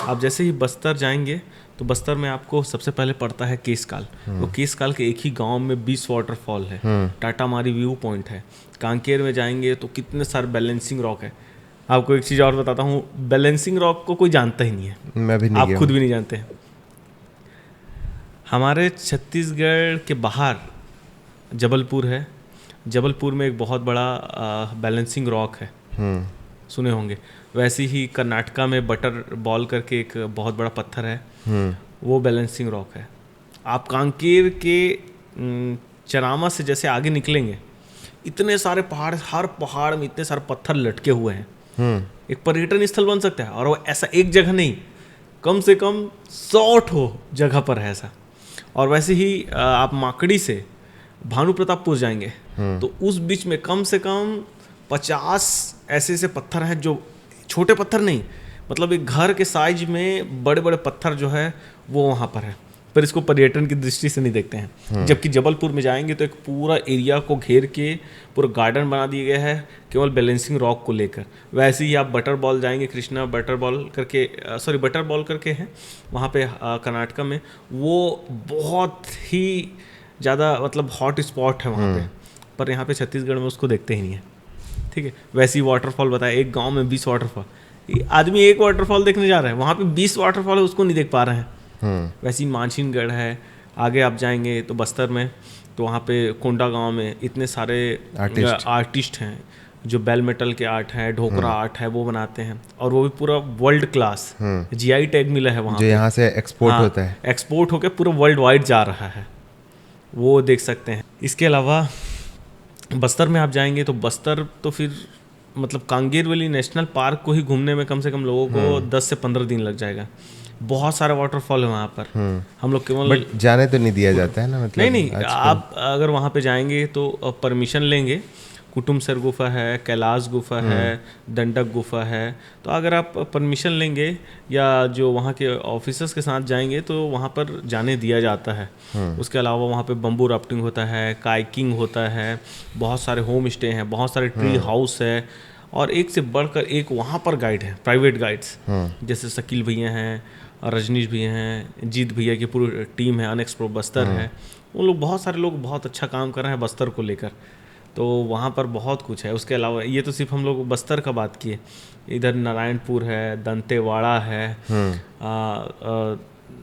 आप जैसे ही बस्तर जाएंगे तो बस्तर में आपको सबसे पहले पड़ता है केसकाल। वो केसकाल के एक ही गांव में 20 वाटरफॉल है। टाटामारी व्यू पॉइंट है। कांकेर में जाएंगे तो कितने सारे बैलेंसिंग रॉक है। आपको एक चीज़ और बताता हूँ, बैलेंसिंग रॉक को कोई जानता ही नहीं है,
मैं भी नहीं
आप
गया
खुद
हूँ।
भी नहीं जानते हैं। हमारे छत्तीसगढ़ के बाहर जबलपुर है। जबलपुर में एक बहुत बड़ा बैलेंसिंग रॉक है, सुने होंगे। वैसे ही कर्नाटका में बटर बॉल करके एक बहुत बड़ा पत्थर है, वो बैलेंसिंग रॉक है। आप कांकेर के चरामा से जैसे आगे निकलेंगे, इतने सारे पहाड़, हर पहाड़ में इतने सारे पत्थर लटके हुए हैं। एक पर्यटन स्थल बन सकता है। और वो ऐसा एक जगह नहीं, कम से कम 100 जगह पर है ऐसा। और वैसे ही आप माकड़ी से भानु प्रतापपुर जाएंगे तो उस बीच में कम से कम 50 ऐसे ऐसे पत्थर हैं, जो छोटे पत्थर नहीं, मतलब एक घर के साइज में बड़े बड़े पत्थर जो है वो वहाँ पर है। पर इसको पर्यटन की दृष्टि से नहीं देखते हैं। जबकि जबलपुर में जाएंगे तो एक पूरा एरिया को घेर के पूरा गार्डन बना दिया गया है केवल बैलेंसिंग रॉक को लेकर। वैसे ही आप बटर बॉल जाएंगे, कृष्णा बटर बॉल करके है वहाँ पे कर्नाटका में, वो बहुत ही ज़्यादा मतलब हॉट स्पॉट है वहाँ पे। पर यहाँ पे छत्तीसगढ़ में उसको देखते ही नहीं है, ठीक है। वैसे ही वाटरफॉल बताया, एक गांव में 20 वाटरफॉल, आदमी एक वाटरफॉल देखने जा रहा है, वहाँ पे 20 वाटरफॉल है, उसको नहीं देख पा रहे हैं। वैसे ही मानसिंहगढ़ है। आगे आप जाएंगे तो बस्तर में, तो वहाँ पे कोंडा गांव में इतने सारे आर्टिस्ट हैं जो बेल मेटल के आर्ट है, ढोकरा आर्ट है, वो बनाते हैं। और वो भी पूरा वर्ल्ड क्लास, जीआई टैग मिला है वहाँ
जो यहाँ से एक्सपोर्ट होता है,
एक्सपोर्ट होकर पूरा वर्ल्ड वाइड जा रहा है, वो देख सकते हैं। इसके अलावा बस्तर में आप जाएंगे तो बस्तर तो फिर मतलब कांगेरवली नेशनल पार्क को ही घूमने में कम से कम लोगों को 10 से 15 दिन लग जाएगा। बहुत सारे वाटरफॉल है वहाँ पर। हम लोग केवल
बट जाने तो नहीं दिया जाता है ना, मतलब
नहीं, आप अगर वहाँ पे जाएंगे तो परमिशन लेंगे। कुटुमसर गुफा है, कैलाश गुफा है, दंडक गुफा है। तो अगर आप परमिशन लेंगे या जो वहाँ के ऑफिसर्स के साथ जाएंगे तो वहाँ पर जाने दिया जाता है। उसके अलावा वहाँ पे बम्बू राफ्टिंग होता है, काइकिंग होता है, बहुत सारे होम स्टे हैं, बहुत सारे ट्री हाउस है, और एक से बढ़कर एक वहाँ पर गाइड है, प्राइवेट गाइड्स, जैसे शकील भैया हैं, रजनीश भैया हैं, जीत भैया की पूरी टीम है, अनएक्सप्लोर बस्तर है। उन लोग, बहुत सारे लोग बहुत अच्छा काम कर रहे हैं बस्तर को लेकर। तो वहाँ पर बहुत कुछ है। उसके अलावा ये तो सिर्फ हम लोग बस्तर का बात किए, इधर नारायणपुर है, दंतेवाड़ा है,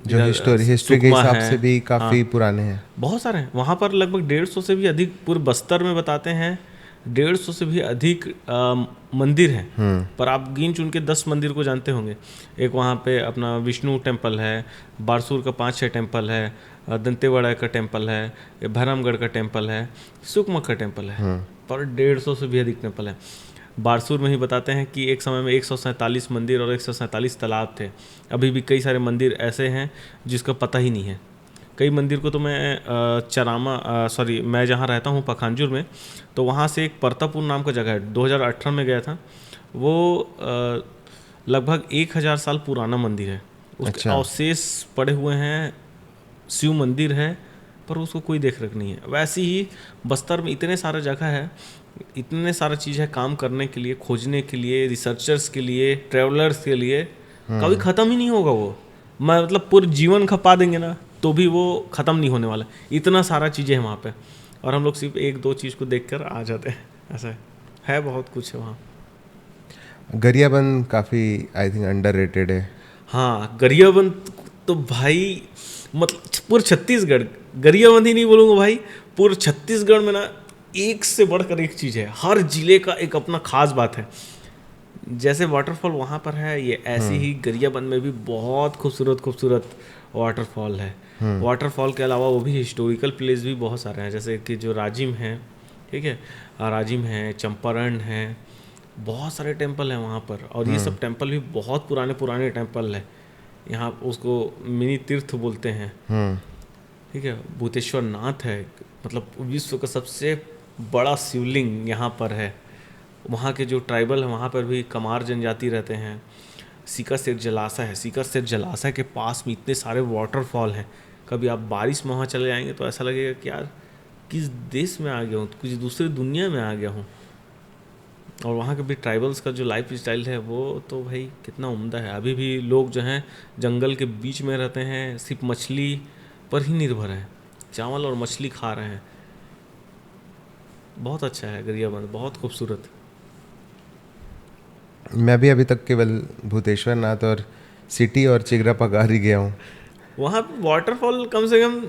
जो हिस्ट्री के हिसाब से भी काफ़ी पुराने हैं।
बहुत सारे हैं वहाँ पर। लगभग 150 से भी अधिक पूरे बस्तर में बताते हैं, 150 से भी अधिक मंदिर हैं। पर आप गिन चुन के 10 मंदिर को जानते होंगे। एक वहाँ पे अपना विष्णु टेम्पल है, बारसूर का 5-6 टेम्पल है, दंतेवाड़ा का टेम्पल है, भैरमगढ़ का टेम्पल है, सुकमा का टेम्पल है। पर 150 से भी अधिक टेम्पल है। बारसूर में ही बताते हैं कि एक समय में 147 मंदिर और 147 तालाब थे। अभी भी कई सारे मंदिर ऐसे हैं जिसका पता ही नहीं है। कई मंदिर को तो मैं मैं जहाँ रहता हूँ पखानजूर में, तो वहाँ से एक परतापुर नाम का जगह है, 2018 में गया था। वो लगभग 1000 साल पुराना मंदिर है। उसके अवशेष पड़े हुए हैं, शिव मंदिर है, पर उसको कोई देख रख नहीं है। वैसे ही बस्तर में इतने सारे जगह है, इतने सारा चीज़ है काम करने के लिए, खोजने के लिए, रिसर्चर्स के लिए, ट्रैवलर्स के लिए, कभी ख़त्म ही नहीं होगा वो। मैं मतलब पूरे जीवन खपा देंगे ना तो भी वो ख़त्म नहीं होने वाला। इतना सारा चीज़ें हैं वहाँ पे, और हम लोग सिर्फ 1-2 चीज़ को देखकर आ जाते हैं। ऐसा है बहुत कुछ है वहाँ।
गरियाबंद काफ़ी आई थिंक अंडररेटेड है।
हाँ, गरियाबंद तो भाई मतलब पूरे छत्तीसगढ़, गरियाबंद ही नहीं बोलूँगा भाई, पूरे छत्तीसगढ़ में ना एक से बढ़कर एक चीज़ है। हर जिले का एक अपना खास बात है। जैसे वाटरफॉल वहाँ पर है, ये ऐसे ही गरियाबंद में भी बहुत खूबसूरत वाटरफॉल है। वाटरफॉल के अलावा वो भी हिस्टोरिकल प्लेस भी बहुत सारे हैं, जैसे कि जो राजिम है, ठीक है, राजिम है, चंपारण है, बहुत सारे टेम्पल हैं वहाँ पर। और ये सब टेम्पल भी बहुत पुराने टेम्पल है। यहाँ उसको मिनी तीर्थ बोलते हैं, ठीक है। भूतेश्वर नाथ है, मतलब विश्व का सबसे बड़ा शिवलिंग यहाँ पर है। वहाँ के जो ट्राइबल है वहाँ पर भी कमार जनजाति रहते हैं। सीकर सेठ जलाशय है, सीकर सेठ जलाशय के पास में इतने सारे वाटरफॉल हैं, कभी आप बारिश में वहाँ चले जाएंगे तो ऐसा लगेगा कि यार किस देश में आ गया हूँ, कुछ दूसरी दुनिया में आ गया हूँ। और वहाँ के भी ट्राइबल्स का जो लाइफ स्टाइल है वो तो भाई कितना उम्दा है। अभी भी लोग जो हैं जंगल के बीच में रहते हैं, सिर्फ मछली पर ही निर्भर हैं, चावल और मछली खा रहे हैं। बहुत अच्छा है गरियाबंद, बहुत खूबसूरत।
मैं भी अभी तक केवल भूतेश्वर नाथ और सिटी और चिगरा पगार ही गया हूँ।
वहाँ पे वाटरफॉल कम से कम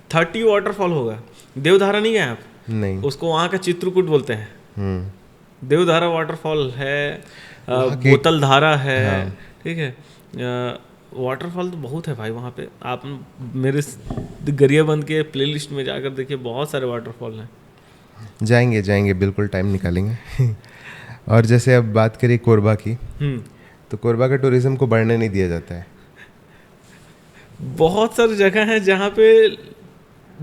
30 वाटरफॉल होगा। देवधारा नहीं गए आप?
नहीं।
उसको वहाँ का चित्रकूट बोलते हैं। देवधारा वाटरफॉल है, बोतल धारा है। हाँ। ठीक है, वाटरफॉल तो बहुत है भाई वहाँ पे। आप मेरे गरियाबंद के प्लेलिस्ट में जाकर देखिए, बहुत सारे वाटरफॉल हैं।
जाएंगे जाएंगे, बिल्कुल टाइम निकालेंगे। और जैसे अब बात करें कोरबा की, तो कोरबा का टूरिज्म को बढ़ने नहीं दिया जाता है।
बहुत सारी जगह हैं जहाँ पे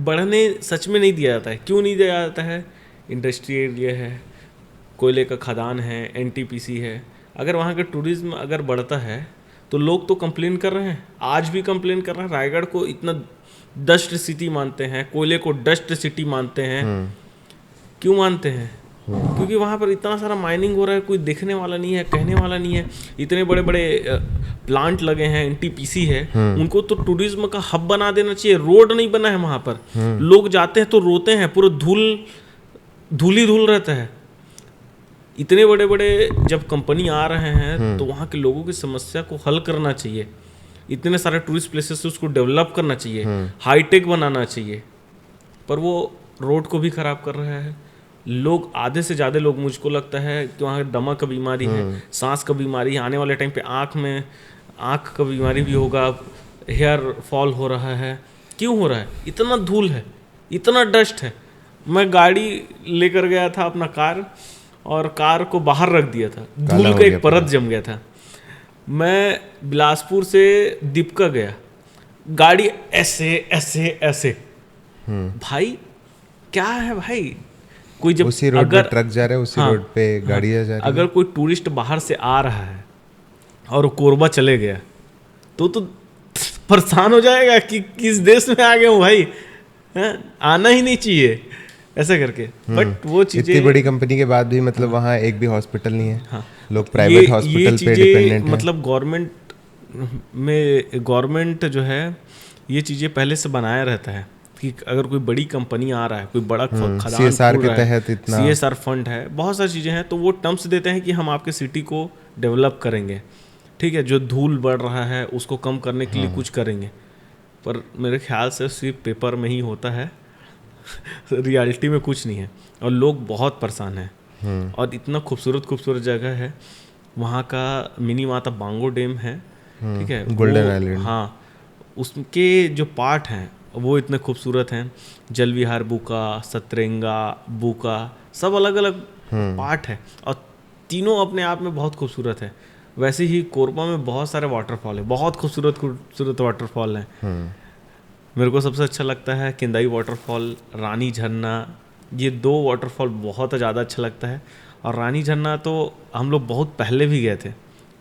बढ़ने सच में नहीं दिया जाता है। क्यों नहीं दिया जाता है? इंडस्ट्री एरिया है, कोयले का खदान है, एनटीपीसी है। अगर वहाँ का टूरिज्म अगर बढ़ता है तो लोग तो कंप्लेन कर रहे हैं, आज भी कंप्लेन कर रहे हैं। रायगढ़ को इतना डस्ट सिटी मानते हैं, कोयले को डस्ट सिटी मानते हैं। क्यों मानते हैं? क्योंकि वहाँ पर इतना सारा माइनिंग हो रहा है, कोई देखने वाला नहीं है, कहने वाला नहीं है। इतने बड़े बड़े प्लांट लगे हैं, एनटीपीसी है, उनको तो टूरिज्म का हब बना देना चाहिए। रोड नहीं बना है वहाँ पर, लोग जाते हैं तो रोते हैं, पूरा धूल ही धूल रहता है। इतने बड़े बड़े जब कंपनी आ रहे हैं तो वहाँ के लोगों की समस्या को हल करना चाहिए। इतने सारे टूरिस्ट प्लेसेस उसको डेवलप करना चाहिए, हाईटेक बनाना चाहिए। पर वो रोड को भी खराब कर रहा है। लोग, आधे से ज़्यादा लोग, मुझको लगता है कि वहाँ दमा का बीमारी है, सांस का बीमारी है, आने वाले टाइम पे आँख का बीमारी भी होगा, हेयर फॉल हो रहा है। क्यों हो रहा है? इतना धूल है, इतना डस्ट है। मैं गाड़ी लेकर गया था अपना कार, और कार को बाहर रख दिया था, धूल का एक परत जम गया था। मैं बिलासपुर से दीपका गया, गाड़ी ऐसे ऐसे ऐसे। भाई क्या है भाई? कोई जब
उसी रोड पे ट्रक जा रहा है, उसी रोड पे गाड़ियाँ जा रही है।
अगर कोई टूरिस्ट बाहर से आ रहा है और वो कोरबा चले गया तो परेशान हो जाएगा कि किस देश में आ गया हूँ भाई, आना ही नहीं चाहिए ऐसे करके। बट वो चीजें, इतनी
बड़ी कंपनी के बाद भी मतलब वहाँ एक भी हॉस्पिटल नहीं है। हाँ, लोग प्राइवेट हॉस्पिटल पे डिपेंडेंट हैं।
मतलब गवर्नमेंट जो है ये चीजें पहले से बनाया रहता है कि अगर कोई बड़ी कंपनी आ रहा है, कोई बड़ा खदान
CSR के तहत इतना
CSR फंड है, बहुत सारी चीजें हैं, तो वो टर्म्स देते हैं कि हम आपके सिटी को डेवलप करेंगे। ठीक है, जो धूल बढ़ रहा है उसको कम करने के लिए कुछ करेंगे। पर मेरे ख्याल से सिर्फ पेपर में ही होता है, रियलिटी में कुछ नहीं है, और लोग बहुत परेशान हैं। और इतना खूबसूरत जगह है वहाँ का। मिनी माता बांगो डैम है, ठीक है,
गोल्डन आइलैंड।
हाँ, उसके जो पार्ट हैं वो इतने खूबसूरत हैं। जल विहार बुका, सतरेंगा बुका, सब अलग अलग पार्ट है, और तीनों अपने आप में बहुत खूबसूरत है। वैसे ही कोरबा में बहुत सारे वाटरफॉल है, बहुत खूबसूरत वाटरफॉल हैं। मेरे को सबसे अच्छा लगता है किंदाई वाटरफॉल, रानी झरना। ये 2 वाटरफॉल बहुत ज़्यादा अच्छा लगता है। और रानी झरना तो हम लोग बहुत पहले भी गए थे,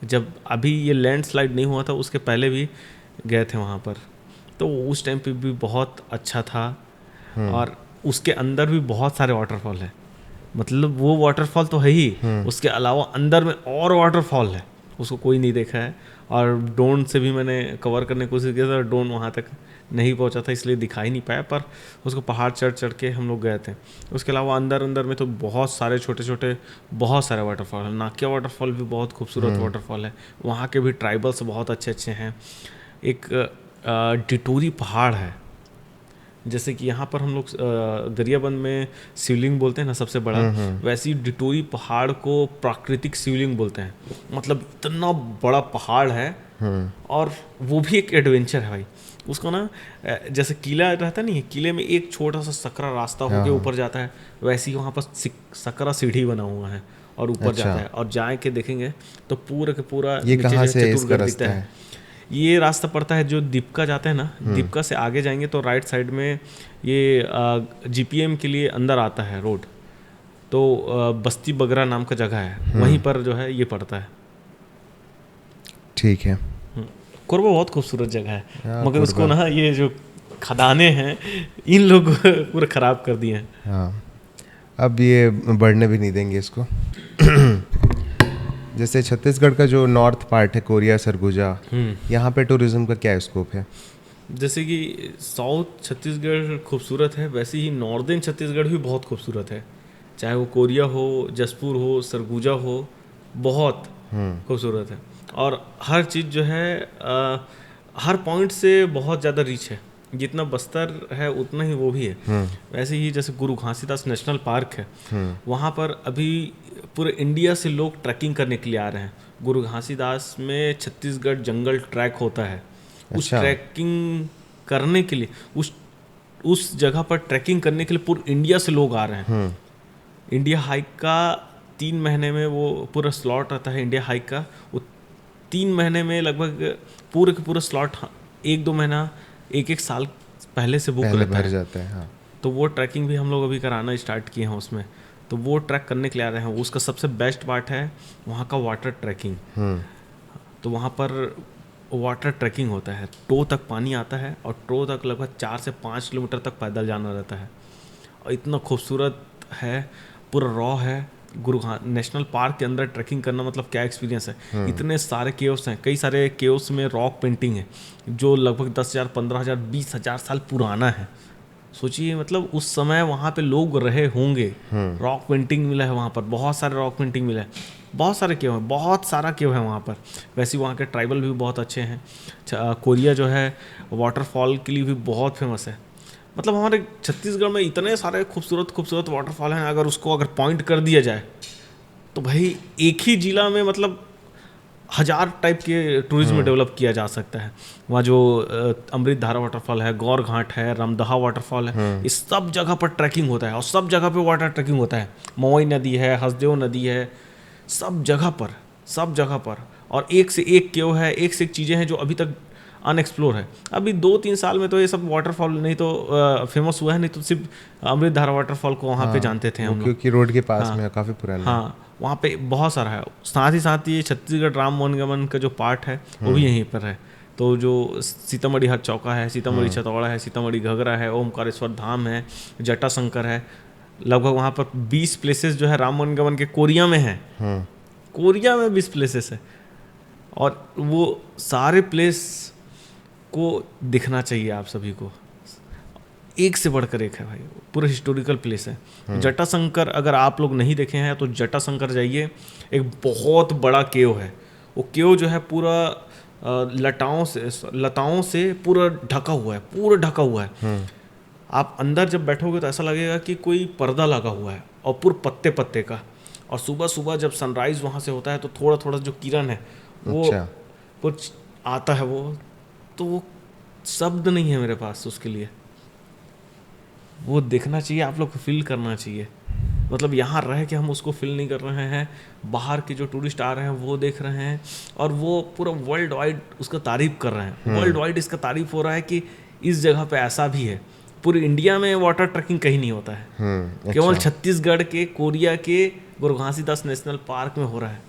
जब अभी ये लैंडस्लाइड नहीं हुआ था उसके पहले भी गए थे वहाँ पर, तो उस टाइम पे भी बहुत अच्छा था। और उसके अंदर भी बहुत सारे वाटरफॉल है, मतलब वो वाटरफॉल तो है ही, उसके अलावा अंदर में और वाटरफॉल है, उसको कोई नहीं देखा है। और ड्रोन से भी मैंने कवर करने की कोशिश किया था, ड्रोन वहाँ तक नहीं पहुँचा था इसलिए दिखाई नहीं पाया, पर उसको पहाड़ चढ़ के हम लोग गए थे। उसके अलावा अंदर में तो बहुत सारे छोटे बहुत सारे वाटरफॉल है। नाकिया वाटरफॉल भी बहुत खूबसूरत वाटरफॉल है, वहाँ के भी ट्राइबल्स बहुत अच्छे हैं। एक डिटोरी पहाड़ है, जैसे कि यहाँ पर हम लोग गरियाबंद में शिवलिंग बोलते हैं ना सबसे बड़ा, वैसे ही डिटोरी पहाड़ को प्राकृतिक शिवलिंग बोलते हैं। मतलब इतना बड़ा पहाड़ है, और वो भी एक एडवेंचर है भाई। उसको ना जैसे किला रहता नहीं है, किले में एक छोटा सा सकरा रास्ता होके ऊपर जाता है, वैसे ही वहाँ पर सकरा सीढ़ी बना हुआ है और ऊपर जाता है। और जाए के देखेंगे तो पूरा के पूरा
ये कहाँ से इसका रास्ता है?
ये रास्ता पड़ता है जो दीपका जाता है ना, दीपका से आगे जाएंगे तो राइट साइड में ये GPM के लिए अंदर आता है रोड, तो बस्ती बगरा नाम का जगह है, वहीं पर जो है ये पड़ता है।
ठीक है,
कोरबा बहुत खूबसूरत जगह है, मगर उसको ना ये जो खदानें हैं, इन लोग पूरा ख़राब कर दिए हैं।
हाँ, अब ये बढ़ने भी नहीं देंगे इसको। जैसे छत्तीसगढ़ का जो नॉर्थ पार्ट है, कोरिया, सरगुजा, यहाँ पे टूरिज्म का क्या स्कोप है?
जैसे कि साउथ छत्तीसगढ़ खूबसूरत है, वैसे ही नॉर्दर्न छत्तीसगढ़ भी बहुत खूबसूरत है। चाहे वो कोरिया हो, जसपुर हो, सरगुजा हो, बहुत खूबसूरत है। और हर चीज़ जो है हर पॉइंट से बहुत ज़्यादा रीच है। जितना बस्तर है उतना ही वो भी है। वैसे ही जैसे गुरु घासीदास नेशनल पार्क है, वहाँ पर अभी पूरे इंडिया से लोग ट्रैकिंग करने के लिए आ रहे हैं। गुरु घासीदास में छत्तीसगढ़ जंगल ट्रैक होता है। उस ट्रैकिंग करने के लिए, उस जगह पर ट्रैकिंग करने के लिए पूरे इंडिया से लोग आ रहे हैं। इंडिया हाइक का 3 महीने में वो पूरा स्लॉट आता है। इंडिया हाइक का वो 3 महीने में लगभग पूरे के पूरा स्लॉट 1-2 महीना 1-1 साल पहले से बुक रहता है।
जाता है। हाँ।
तो वो ट्रैकिंग भी हम लोग अभी कराना स्टार्ट किए हैं उसमें। तो वो ट्रैक करने के लिए आ रहे हैं। उसका सबसे बेस्ट पार्ट है वहाँ का वाटर ट्रैकिंग। तो वहाँ पर वाटर ट्रैकिंग होता है, टो तक पानी आता है और टो तक लगभग 4 से 5 किलोमीटर तक पैदल जाना रहता है। और इतना खूबसूरत है, पूरा रॉ है। गुरु नेशनल पार्क के अंदर ट्रैकिंग करना मतलब क्या एक्सपीरियंस है। इतने सारे केव्स हैं, कई सारे केव्स में रॉक पेंटिंग है जो लगभग 10,000, 15,000, 20,000 साल पुराना है। सोचिए, मतलब उस समय वहाँ पे लोग रहे होंगे। रॉक पेंटिंग मिला है वहाँ पर, बहुत सारे रॉक पेंटिंग मिला है, बहुत सारे केव हैं, बहुत सारा केव है वहाँ पर। वैसे वहाँ के ट्राइबल भी बहुत अच्छे हैं। कोरिया जो है वाटरफॉल के लिए भी बहुत फेमस है। मतलब हमारे छत्तीसगढ़ में इतने सारे खूबसूरत वाटरफॉल हैं, अगर उसको पॉइंट कर दिया जाए तो भाई एक ही जिला में मतलब 1000 टाइप के टूरिज्म डेवलप किया जा सकता है। वहाँ जो अमृत धारा वाटरफॉल है, गौर घाट है, रामदहा वाटरफॉल है, इस सब जगह पर ट्रैकिंग होता है और सब जगह पे वाटर ट्रैकिंग होता है। मवई नदी है, हसदेव नदी है, सब जगह पर। और एक से एक केव है, एक से एक चीज़ें हैं जो अभी तक अनएक्सप्लोर है। अभी 2-3 साल में तो ये सब वाटरफॉल नहीं तो फेमस हुआ है, नहीं तो सिर्फ अमृत धारा वाटरफॉल को वहाँ पे जानते थे हम लोग,
क्योंकि रोड के पास में काफ़ी पुराना।
हाँ, वहाँ पे बहुत सारा है। साथ ही ये छत्तीसगढ़ राम वनगमन का जो पार्ट है वो भी यहीं पर है। तो जो सीतामढ़ी हर चौका है, सीतामढ़ी छतौड़ा है, सीतामढ़ी घगरा है, ओमकारेश्वर धाम है, जटाशंकर है, लगभग वहाँ पर 20 प्लेसेस जो है राम वनगमन के कोरिया में है। कोरिया में 20 प्लेसेस है और वो सारे प्लेस को दिखना चाहिए आप सभी को। एक से बढ़कर एक है भाई, पूरा हिस्टोरिकल प्लेस है। जटाशंकर अगर आप लोग नहीं देखे हैं तो जटाशंकर जाइए। एक बहुत बड़ा केव है। वो केव जो है पूरा लताओं से पूरा ढका हुआ है। आप अंदर जब बैठोगे तो ऐसा लगेगा कि कोई पर्दा लगा हुआ है और पूरा पत्ते पत्ते का। और सुबह सुबह जब सनराइज वहाँ से होता है तो थोड़ा थोड़ा जो किरण है वो कुछ आता है, तो वो शब्द नहीं है मेरे पास उसके लिए। वो देखना चाहिए, आप लोग को फील करना चाहिए। मतलब यहाँ रह के हम उसको फील नहीं कर रहे हैं, बाहर के जो टूरिस्ट आ रहे हैं वो देख रहे हैं और वो पूरा वर्ल्ड वाइड उसका तारीफ कर रहे हैं। वर्ल्ड वाइड इसका तारीफ हो रहा है कि इस जगह पे ऐसा भी है। पूरी इंडिया में वाटर ट्रैकिंग कहीं नहीं होता है, केवल छत्तीसगढ़ के कोरिया के गुरु घासीदास नेशनल पार्क में हो रहा है।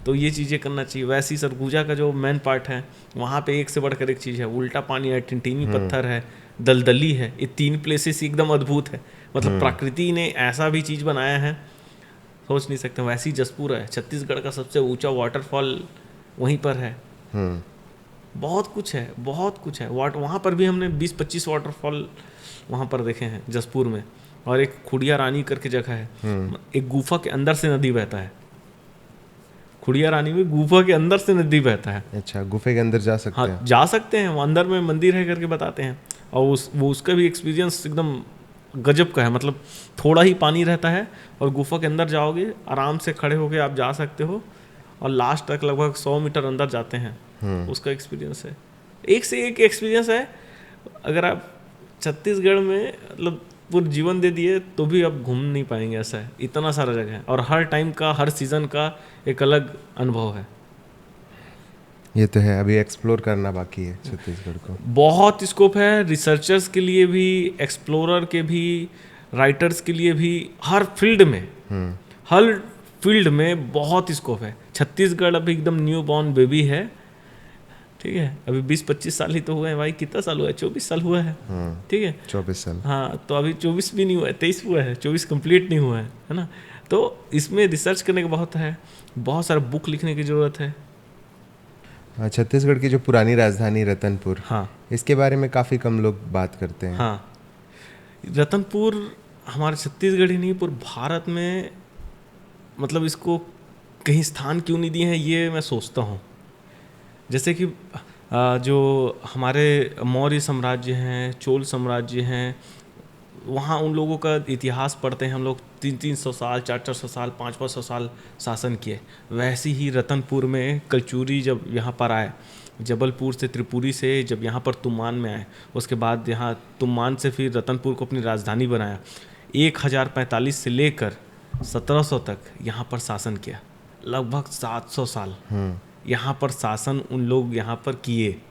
तो ये चीज़ें करना चाहिए। वैसे ही सरगुजा का जो मेन पार्ट है वहाँ पे एक से बढ़कर एक चीज़ है। उल्टा पानी है, टिनटिनी पत्थर है, दलदली है। ये 3 प्लेसेस एकदम अद्भुत है। मतलब प्रकृति ने ऐसा भी चीज़ बनाया है, सोच नहीं सकते। वैसे ही जसपुर है, छत्तीसगढ़ का सबसे ऊंचा वाटरफॉल वहीं पर है। बहुत कुछ है। वहाँ पर भी हमने 20-25 वाटरफॉल वहाँ पर देखे हैं जसपुर में। और एक खुड़िया रानी करके जगह है, एक गुफा के अंदर से नदी बहता है। खुड़िया रानी में गुफा के अंदर से नदी बहता है।
अच्छा, गुफे के अंदर जा सकते हैं?
जा सकते हैं। वो अंदर में मंदिर है करके बताते हैं। और उसका भी एक्सपीरियंस एकदम गजब का है। मतलब थोड़ा ही पानी रहता है और गुफा के अंदर जाओगे, आराम से खड़े होके आप जा सकते हो और लास्ट तक लगभग 100 मीटर अंदर जाते हैं। उसका एक्सपीरियंस है, एक से एक एक्सपीरियंस है। अगर आप छत्तीसगढ़ में मतलब पूरा जीवन दे दिए तो भी आप घूम नहीं पाएंगे, ऐसा है। इतना सारा जगह है और हर टाइम का, हर सीज़न का एक अलग अनुभव है।
ये तो है, अभी एक्सप्लोर करना बाकी है छत्तीसगढ़ को।
बहुत स्कोप है रिसर्चर्स के लिए भी, एक्सप्लोरर के भी, राइटर्स के लिए भी। हर फील्ड में बहुत स्कोप है। छत्तीसगढ़ अभी एकदम न्यू बॉर्न बेबी है ठीक है, अभी 20-25 साल ही तो हुए हैं भाई, कितना साल हुआ है, 24 साल हुआ है, ठीक है
24 साल।
हाँ, तो अभी 24 भी नहीं हुआ है, 23 हुआ है, 24 कंप्लीट नहीं हुआ है ना। तो इसमें रिसर्च करने का बहुत है, बहुत सारा बुक लिखने की ज़रूरत है।
छत्तीसगढ़ की जो पुरानी राजधानी रतनपुर,
हाँ
इसके बारे में काफ़ी कम लोग बात करते हैं।
हाँ, रतनपुर हमारे छत्तीसगढ़ ही नहीं पूरे भारत में, मतलब इसको कहीं स्थान क्यों नहीं दिए हैं ये मैं सोचता हूँ। जैसे कि जो हमारे मौर्य साम्राज्य हैं, चोल साम्राज्य हैं, वहाँ उन लोगों का इतिहास पढ़ते हैं हम लोग, 300-300 साल, 400-400 साल, 500-500 साल शासन किए। वैसे ही रतनपुर में कलचुरी जब यहाँ पर आए, जबलपुर से, त्रिपुरी से जब यहाँ पर तुमान में आए, उसके बाद यहाँ तुमान से फिर रतनपुर को अपनी राजधानी बनाया। 1045 से लेकर 1700 तक यहाँ पर शासन किया, लगभग 700 साल यहाँ पर शासन उन लोग यहाँ पर किए।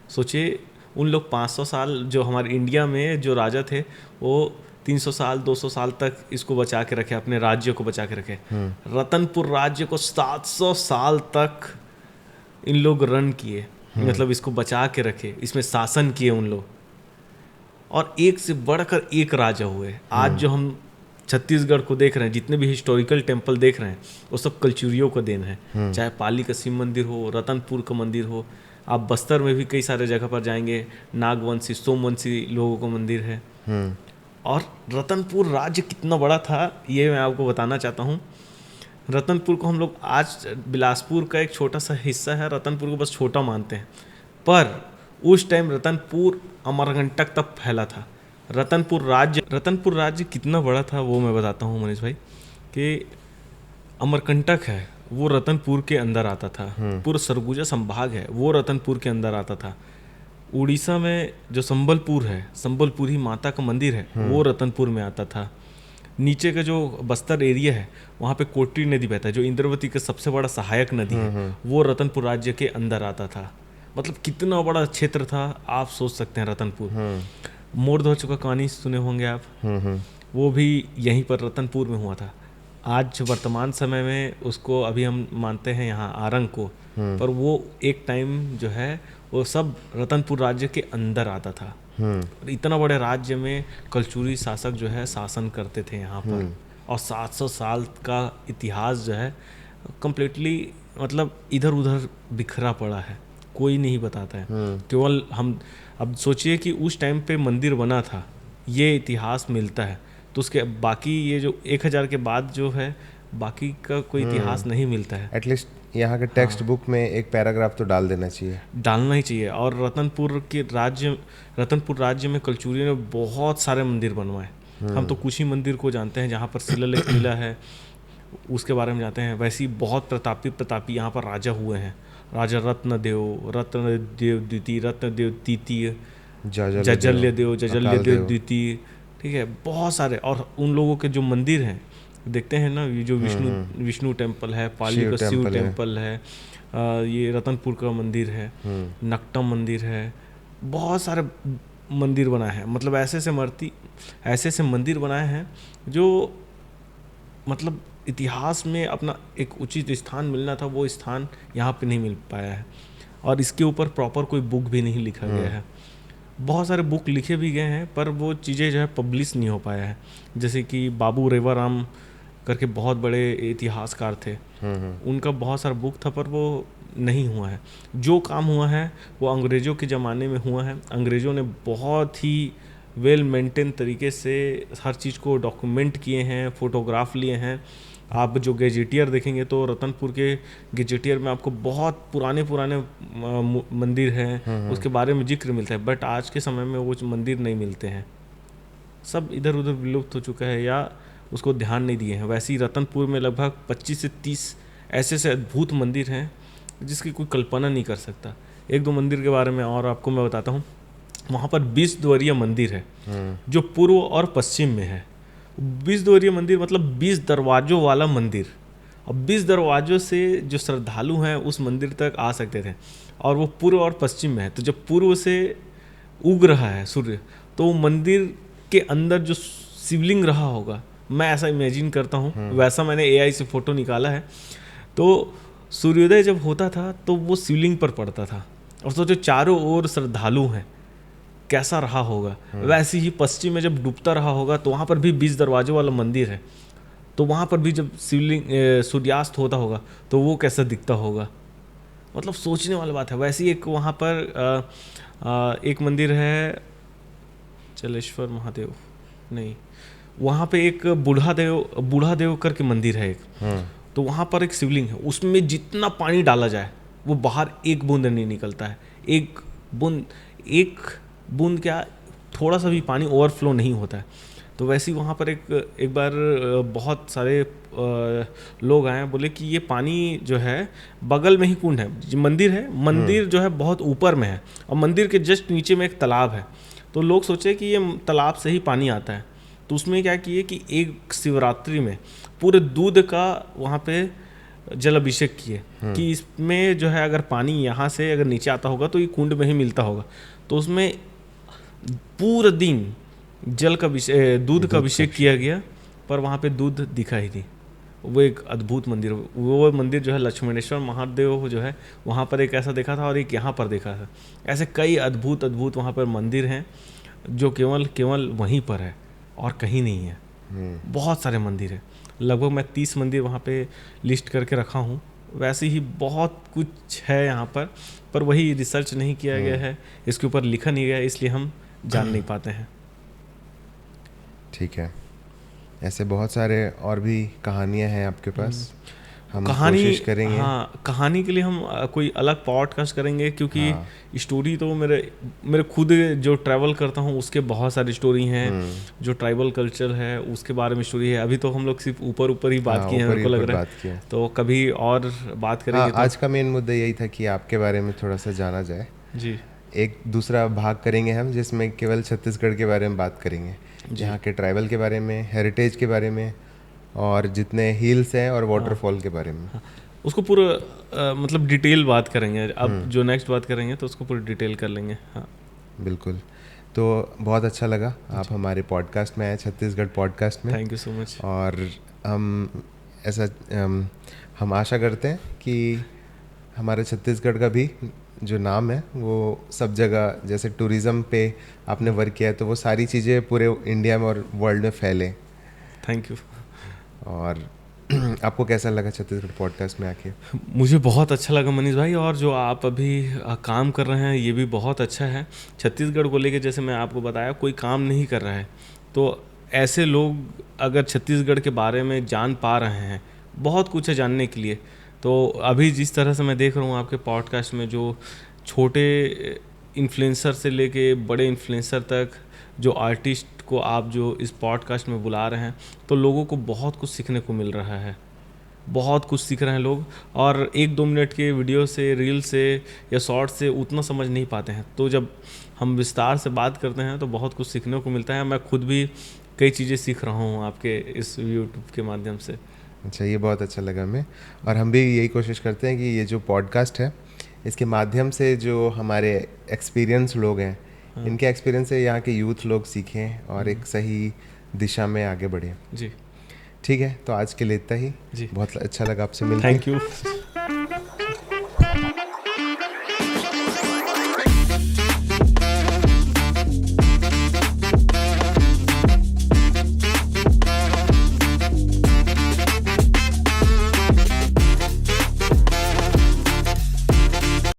सोचिए उन लोग 500 साल जो हमारे इंडिया में जो राजा थे वो 300 साल 200 साल तक इसको बचा के रखे, अपने राज्य को बचा के रखे। रतनपुर राज्य को 700 साल तक इन लोग रन किए, मतलब इसको बचा के रखे, इसमें शासन किए उन लोग, और एक से बढ़कर एक राजा हुए। आज जो हम छत्तीसगढ़ को देख रहे हैं, जितने भी हिस्टोरिकल टेम्पल देख रहे हैं, वो सब कलचुरियों का देन है। चाहे पाली का शिव मंदिर हो, रतनपुर का मंदिर हो, आप बस्तर में भी कई सारे जगह पर जाएंगे, नागवंशी, सोमवंशी लोगों का मंदिर है। और रतनपुर राज्य कितना बड़ा था ये मैं आपको बताना चाहता हूँ। रतनपुर को हम लोग आज बिलासपुर का एक छोटा सा हिस्सा है, रतनपुर को बस छोटा मानते हैं, पर उस टाइम रतनपुर अमरकंटक तक फैला था। रतनपुर राज्य कितना बड़ा था वो मैं बताता हूँ मनीष भाई, कि अमरकंटक है वो रतनपुर के अंदर आता था, पूरा सरगुजा संभाग है वो रतनपुर के अंदर आता था। उड़ीसा में जो संबलपुर है, संबलपुरी माता का मंदिर है, वो रतनपुर में आता था। नीचे का जो बस्तर एरिया है वहाँ पे कोटी नदी बहता है, जो इंद्रावती का सबसे बड़ा सहायक नदी है, वो रतनपुर राज्य के अंदर आता था। मतलब कितना बड़ा क्षेत्र था आप सोच सकते हैं रतनपुर। मोरध्वज का कहानी सुने होंगे आप, वो भी यहीं पर रतनपुर में हुआ था। आज वर्तमान समय में उसको अभी हम मानते हैं यहाँ आरंग को, पर वो एक टाइम जो है वो सब रतनपुर राज्य के अंदर आता था। इतना बड़े राज्य में कलचुरी शासक जो है शासन करते थे यहाँ पर, और 700 साल का इतिहास जो है कम्प्लीटली मतलब इधर उधर बिखरा पड़ा है, कोई नहीं बताता है। केवल हम अब सोचिए कि उस टाइम पे मंदिर बना था, ये इतिहास मिलता है, तो उसके बाकी ये जो 1000 के बाद जो है बाकी का कोई इतिहास नहीं मिलता है।
एटलीस्ट यहाँ के टेक्स्ट बुक में एक पैराग्राफ तो डाल देना चाहिए,
डालना ही चाहिए। और रतनपुर राज्य में कलचुरी ने बहुत सारे मंदिर बनवाए। हम तो कुछ ही मंदिर को जानते हैं जहाँ पर शिलालेख मिला है, उसके बारे में जानते हैं। वैसे ही बहुत प्रतापी यहाँ पर राजा हुए हैं, राजा रत्नदेव द्वितीय, जजल्यदेव द्वितीय, ठीक है, बहुत सारे। और उन लोगों के जो मंदिर हैं देखते हैं ना, ये जो विष्णु टेम्पल है, पाली का शिव टेम्पल है, ये रतनपुर का मंदिर है, नकटम मंदिर है, बहुत सारे मंदिर बनाए हैं। मतलब ऐसे मंदिर बनाए हैं जो मतलब इतिहास में अपना एक उचित स्थान मिलना था, वो स्थान यहाँ पे नहीं मिल पाया है। और इसके ऊपर प्रॉपर कोई बुक भी नहीं लिखा गया है। बहुत सारे बुक लिखे भी गए हैं पर वो चीज़ें जो है पब्लिश नहीं हो पाया है। जैसे कि बाबू रेवाराम करके बहुत बड़े इतिहासकार थे, उनका बहुत सारा बुक था पर वो नहीं हुआ है। जो काम हुआ है वो अंग्रेज़ों के ज़माने में हुआ है। अंग्रेज़ों ने बहुत ही वेल मेंटेन तरीके से हर चीज़ को डॉक्यूमेंट किए हैं, फ़ोटोग्राफ लिए हैं। आप जो गेजेटियर देखेंगे तो रतनपुर के गेजेटियर में आपको बहुत पुराने मंदिर हैं, उसके बारे में जिक्र मिलता है। बट आज के समय में वो मंदिर नहीं मिलते हैं, सब इधर उधर विलुप्त हो चुका है या उसको ध्यान नहीं दिए हैं। वैसे ही रतनपुर में लगभग 25 से 30 ऐसे अद्भुत मंदिर हैं जिसकी कोई कल्पना नहीं कर सकता। एक दो मंदिर के बारे में और आपको मैं बताता हूँ। वहाँ पर 20 द्वारीय मंदिर है जो पूर्व और पश्चिम में है। 20 द्वारीय मंदिर मतलब 20 दरवाज़ों वाला मंदिर, और 20 दरवाज़ों से जो श्रद्धालु हैं उस मंदिर तक आ सकते थे, और वो पूर्व और पश्चिम में है। तो जब पूर्व से उग रहा है सूर्य, तो मंदिर के अंदर जो शिवलिंग रहा होगा, मैं ऐसा इमेजिन करता हूँ, वैसा मैंने AI से फ़ोटो निकाला है। तो सूर्योदय जब होता था तो वो शिवलिंग पर पड़ता था, और सोचो चारों ओर श्रद्धालु हैं, कैसा रहा होगा। वैसे ही पश्चिम में जब डूबता रहा होगा तो वहाँ पर भी 20 दरवाजों वाला मंदिर है, तो वहाँ पर भी जब शिवलिंग सूर्यास्त होता होगा तो वो कैसा दिखता होगा। मतलब सोचने वाली बात है। वैसे ही एक वहाँ पर एक मंदिर है चलेश्वर महादेव, नहीं, वहाँ पे एक बूढ़ा देव करके मंदिर है एक, तो वहाँ पर एक शिवलिंग है, उसमें जितना पानी डाला जाए वो बाहर एक बूंद नहीं निकलता है। एक बूंद क्या, थोड़ा सा भी पानी ओवरफ्लो नहीं होता है। तो वैसे ही वहाँ पर एक बार बहुत सारे लोग आए, बोले कि ये पानी जो है बगल में ही कुंड है, जो मंदिर है, मंदिर जो है बहुत ऊपर में है और मंदिर के जस्ट नीचे में एक तालाब है। तो लोग सोचे कि ये तालाब से ही पानी आता है, तो उसमें क्या किए कि एक शिवरात्रि में पूरे दूध का वहाँ पे जल अभिषेक किए कि इसमें जो है अगर पानी यहाँ से अगर नीचे आता होगा तो ये कुंड में ही मिलता होगा। तो उसमें पूरा दिन दूध का अभिषेक किया गया, पर वहाँ पे दूध दिखा ही नहीं। वो एक अद्भुत मंदिर, वो मंदिर जो है लक्ष्मणेश्वर महादेव जो है वहाँ पर एक ऐसा देखा था और एक यहाँ पर देखा था। ऐसे कई अद्भुत वहाँ पर मंदिर हैं जो केवल वहीं पर है और कहीं नहीं है। बहुत सारे मंदिर हैं, लगभग मैं 30 मंदिर वहाँ पे लिस्ट करके रखा हूँ। वैसे ही बहुत कुछ है यहाँ पर वही रिसर्च नहीं किया गया है, इसके ऊपर लिखा नहीं गया है, इसलिए हम जान नहीं पाते हैं।
ठीक है, ऐसे बहुत सारे और भी कहानियाँ हैं आपके पास, हम कोशिश करेंगे।
हाँ, कहानी के लिए हम कोई अलग पॉडकास्ट करेंगे, क्योंकि स्टोरी तो मेरे खुद जो ट्रैवल करता हूँ उसके बहुत सारी स्टोरी हैं। जो ट्राइबल कल्चर है उसके बारे में स्टोरी है। अभी तो हम लोग सिर्फ ऊपर ही बात किए हैं, मेरे को लग रहा है, तो कभी और बात करेंगे।
आज का मेन मुद्दा यही था कि आपके बारे में थोड़ा सा जाना जाए
जी।
एक दूसरा भाग करेंगे हम, जिसमें केवल छत्तीसगढ़ के बारे में बात करेंगे, यहाँ के ट्राइबल के बारे में, हेरिटेज के बारे में, और जितने हिल्स हैं और वाटरफॉल के बारे में।
उसको पूरा मतलब डिटेल बात करेंगे। अब जो नेक्स्ट बात करेंगे तो उसको पूरी डिटेल कर लेंगे। हाँ
बिल्कुल। तो बहुत अच्छा लगा आप हमारे पॉडकास्ट में आए, छत्तीसगढ़ पॉडकास्ट में।
Thank you so much.
और हम आशा करते हैं कि हमारे छत्तीसगढ़ का भी जो नाम है वो सब जगह, जैसे टूरिज़्म पे आपने वर्क किया है, तो वो सारी चीज़ें पूरे इंडिया में और वर्ल्ड में फैले।
Thank you.
और आपको कैसा लगा छत्तीसगढ़ पॉडकास्ट में आके?
मुझे बहुत अच्छा लगा मनीष भाई, और जो आप अभी काम कर रहे हैं ये भी बहुत अच्छा है। छत्तीसगढ़ को लेके जैसे मैं आपको बताया, कोई काम नहीं कर रहा है, तो ऐसे लोग अगर छत्तीसगढ़ के बारे में जान पा रहे हैं, बहुत कुछ है जानने के लिए। तो अभी जिस तरह से मैं देख रहा हूँ आपके पॉडकास्ट में, जो छोटे इन्फ्लुएंसर से लेके बड़े इन्फ्लुएंसर तक, जो आर्टिस्ट को आप जो इस पॉडकास्ट में बुला रहे हैं, तो लोगों को बहुत कुछ सीखने को मिल रहा है। बहुत कुछ सीख रहे हैं लोग, और 1-2 मिनट के वीडियो से, रील से या शॉर्ट से उतना समझ नहीं पाते हैं। तो जब हम विस्तार से बात करते हैं तो बहुत कुछ सीखने को मिलता है। मैं खुद भी कई चीज़ें सीख रहा हूँ आपके इस यूट्यूब के माध्यम से।
अच्छा, ये बहुत अच्छा लगा हमें। और हम भी यही कोशिश करते हैं कि ये जो पॉडकास्ट है, इसके माध्यम से जो हमारे एक्सपीरियंस लोग हैं, इनके एक्सपीरियंस से यहाँ के यूथ लोग सीखें और एक सही दिशा में आगे बढ़ें।
जी
ठीक है, तो आज के लिए इतना ही।
जी,
बहुत अच्छा लगा आपसे मिलकर।
Thank you.